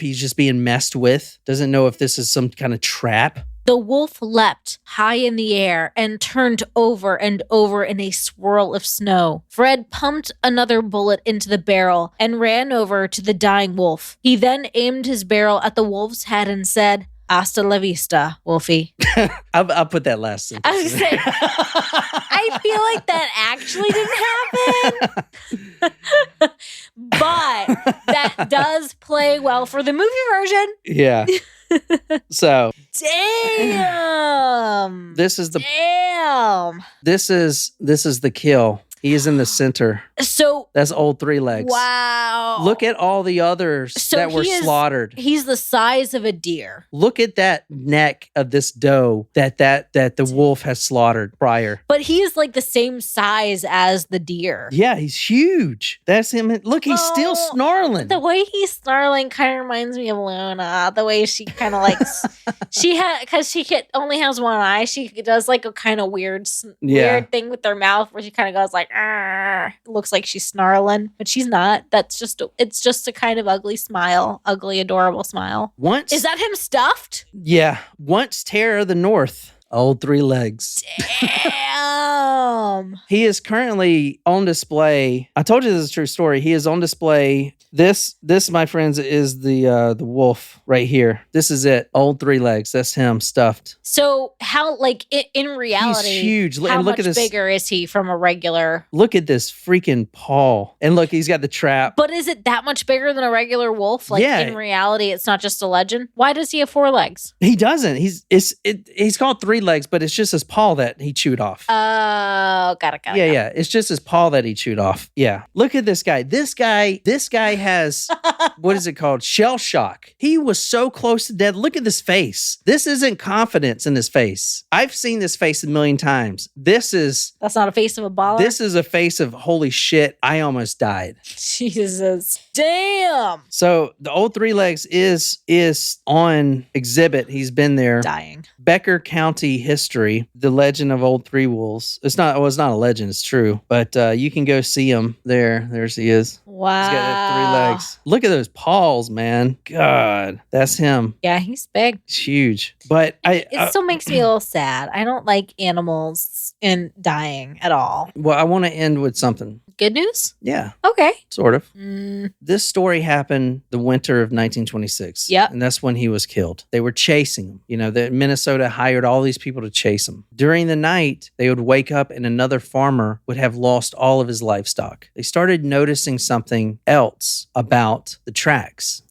Speaker 1: he's just being messed with. Doesn't know if this is some kind of trap.
Speaker 2: The wolf leapt high in the air and turned over and over in a swirl of snow. Fred pumped another bullet into the barrel and ran over to the dying wolf. He then aimed his barrel at the wolf's head and said, "Hasta la vista, Wolfie."
Speaker 1: I'll put that last sentence.
Speaker 2: I was gonna say, I feel like that actually didn't happen. But that does play well for the movie version.
Speaker 1: Yeah. So
Speaker 2: damn.
Speaker 1: This is the kill. He is in the center.
Speaker 2: So
Speaker 1: that's old three legs.
Speaker 2: Wow.
Speaker 1: Look at all the others that were slaughtered.
Speaker 2: He's the size of a deer.
Speaker 1: Look at that neck of this doe that the wolf has slaughtered prior.
Speaker 2: But he is like the same size as the deer.
Speaker 1: Yeah, he's huge. That's him. Look, he's still snarling.
Speaker 2: The way he's snarling kind of reminds me of Luna. The way she kind of like because she only has one eye. She does like a kind of weird thing with her mouth where she kind of goes like, looks like she's snarling, but she's not. It's just a kind of ugly smile, ugly, adorable smile. Is that him stuffed?
Speaker 1: Yeah. Once Terror of the North. Old three legs.
Speaker 2: Damn.
Speaker 1: He is currently on display. I told you this is a true story. He is on display. This, my friends, is the wolf right here. This is it. Old three legs. That's him stuffed.
Speaker 2: So how, like, in reality,
Speaker 1: he's huge.
Speaker 2: How
Speaker 1: and look
Speaker 2: much
Speaker 1: at this,
Speaker 2: bigger is he from a regular?
Speaker 1: Look at this freaking paw. And look, he's got the trap.
Speaker 2: But is it that much bigger than a regular wolf? Like, in reality, it's not just a legend. Why does he have 4 legs?
Speaker 1: He doesn't. He's called 3 legs, but it's just his paw that he chewed off.
Speaker 2: Oh, got it.
Speaker 1: Yeah. It's just his paw that he chewed off. Yeah. Look at this guy. This guy has, what is it called? Shell shock. He was so close to death. Look at this face. This isn't confidence in his face. I've seen this face a million times. That's
Speaker 2: not a face of a baller.
Speaker 1: This is a face of, holy shit, I almost died.
Speaker 2: Jesus. Damn.
Speaker 1: So the old 3 legs is on exhibit. He's been there.
Speaker 2: Dying.
Speaker 1: Becker County History, The Legend of Old Three Wolves. It's not a legend, it's true. But you can go see him there. There's he is.
Speaker 2: Wow.
Speaker 1: He's got 3 legs. Look at those paws, man. God, that's him.
Speaker 2: Yeah, he's big.
Speaker 1: He's huge. But
Speaker 2: it still makes me a little sad. I don't like animals and dying at all.
Speaker 1: Well, I want to end with something.
Speaker 2: Good news?
Speaker 1: Yeah.
Speaker 2: Okay.
Speaker 1: Sort of. This story happened the winter of 1926.
Speaker 2: Yeah.
Speaker 1: And that's when he was killed. They were chasing him. You know, Minnesota hired all these people to chase him. During the night, they would wake up and another farmer would have lost all of his livestock. They started noticing something else about the tracks.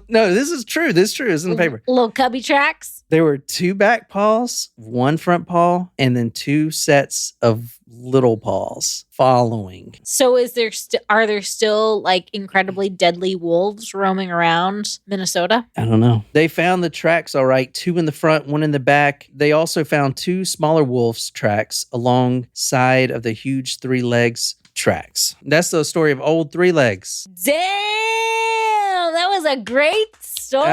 Speaker 1: No, this is true. This is true. It's in the paper.
Speaker 2: Little cubby tracks.
Speaker 1: There were 2 back paws, 1 front paw, and then 2 sets of little paws following.
Speaker 2: So are there still like incredibly deadly wolves roaming around Minnesota?
Speaker 1: I don't know. They found the tracks all right, 2 in the front, 1 in the back. They also found 2 smaller wolves' tracks alongside of the huge 3 legs tracks. That's the story of old 3 legs.
Speaker 2: Damn, that was a great story.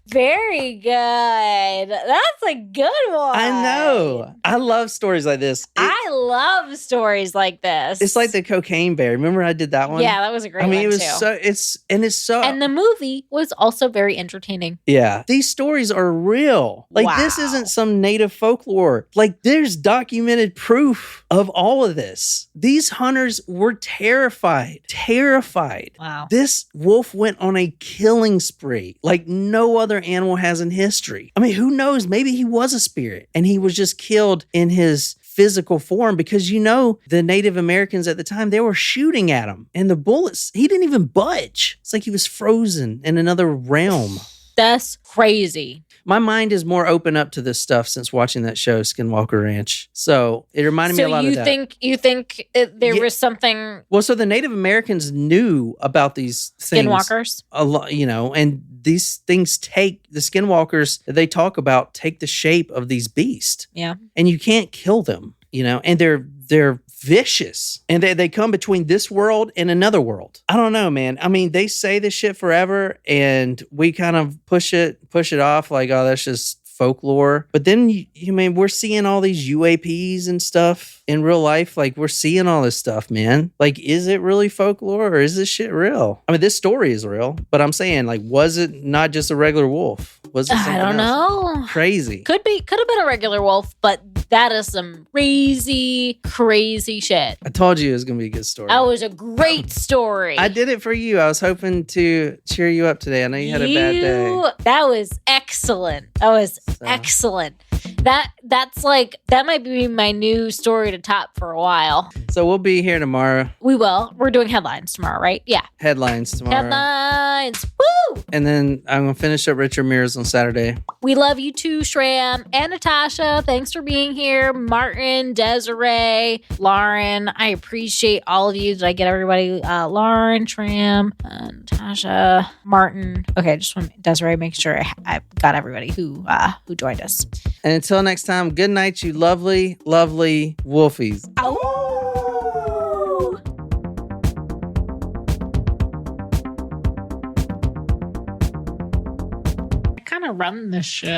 Speaker 2: Very good. That's a good one.
Speaker 1: I know. I love stories like this.
Speaker 2: I love stories like this.
Speaker 1: It's like the Cocaine Bear. Remember I did that one?
Speaker 2: Yeah, that was a great one. I mean,
Speaker 1: it was
Speaker 2: too. And the movie was also very entertaining.
Speaker 1: Yeah. These stories are real. Like, this isn't some native folklore. Like, there's documented proof of all of this. These hunters were terrified.
Speaker 2: Wow.
Speaker 1: This wolf went on a killing spree like no other animal has in history. I mean, who knows? Maybe he was a spirit and he was just killed in his physical form, because the Native Americans at the time, they were shooting at him and the bullets, he didn't even budge. It's like he was frozen in another realm.
Speaker 2: That's crazy.
Speaker 1: My mind is more open up to this stuff since watching that show, Skinwalker Ranch. So it reminded me a lot of that.
Speaker 2: You think there was something?
Speaker 1: Well, so the Native Americans knew about these things.
Speaker 2: Skinwalkers?
Speaker 1: A lot, and these things the skinwalkers that they talk about take the shape of these beasts.
Speaker 2: Yeah.
Speaker 1: And you can't kill them, and they're vicious, and they come between this world and another world. I don't know, man. I mean, they say this shit forever and we kind of push it off like, oh, that's just folklore. But then we're seeing all these UAPs and stuff in real life. Like, we're seeing all this stuff, man. Like, is it really folklore or is this shit real? I mean, this story is real, but I'm saying, like, was it not just a regular wolf? Was it something
Speaker 2: I don't
Speaker 1: else?
Speaker 2: know.
Speaker 1: Crazy.
Speaker 2: Could have been a regular wolf, but that is some crazy shit.
Speaker 1: I told you it was going to be a good story.
Speaker 2: That was a great story.
Speaker 1: I did it for you. I was hoping to cheer you up today. I know you had a bad day.
Speaker 2: That was excellent. Excellent. That might be my new story to top for a while.
Speaker 1: So we'll be here tomorrow.
Speaker 2: We will. We're doing headlines tomorrow, right? Yeah.
Speaker 1: Headlines tomorrow.
Speaker 2: Headlines. Woo!
Speaker 1: And then I'm going to finish up Richard Ramirez on Saturday.
Speaker 2: We love you too, Shram and Natasha. Thanks for being here. Martin, Desiree, Lauren. I appreciate all of you. Did I get everybody? Lauren, Shram, Natasha, Martin. Okay, just want Desiree, make sure I got everybody who joined us.
Speaker 1: And until next time, good night, you lovely, lovely wolfies.
Speaker 2: Ow! I kind of run this shit.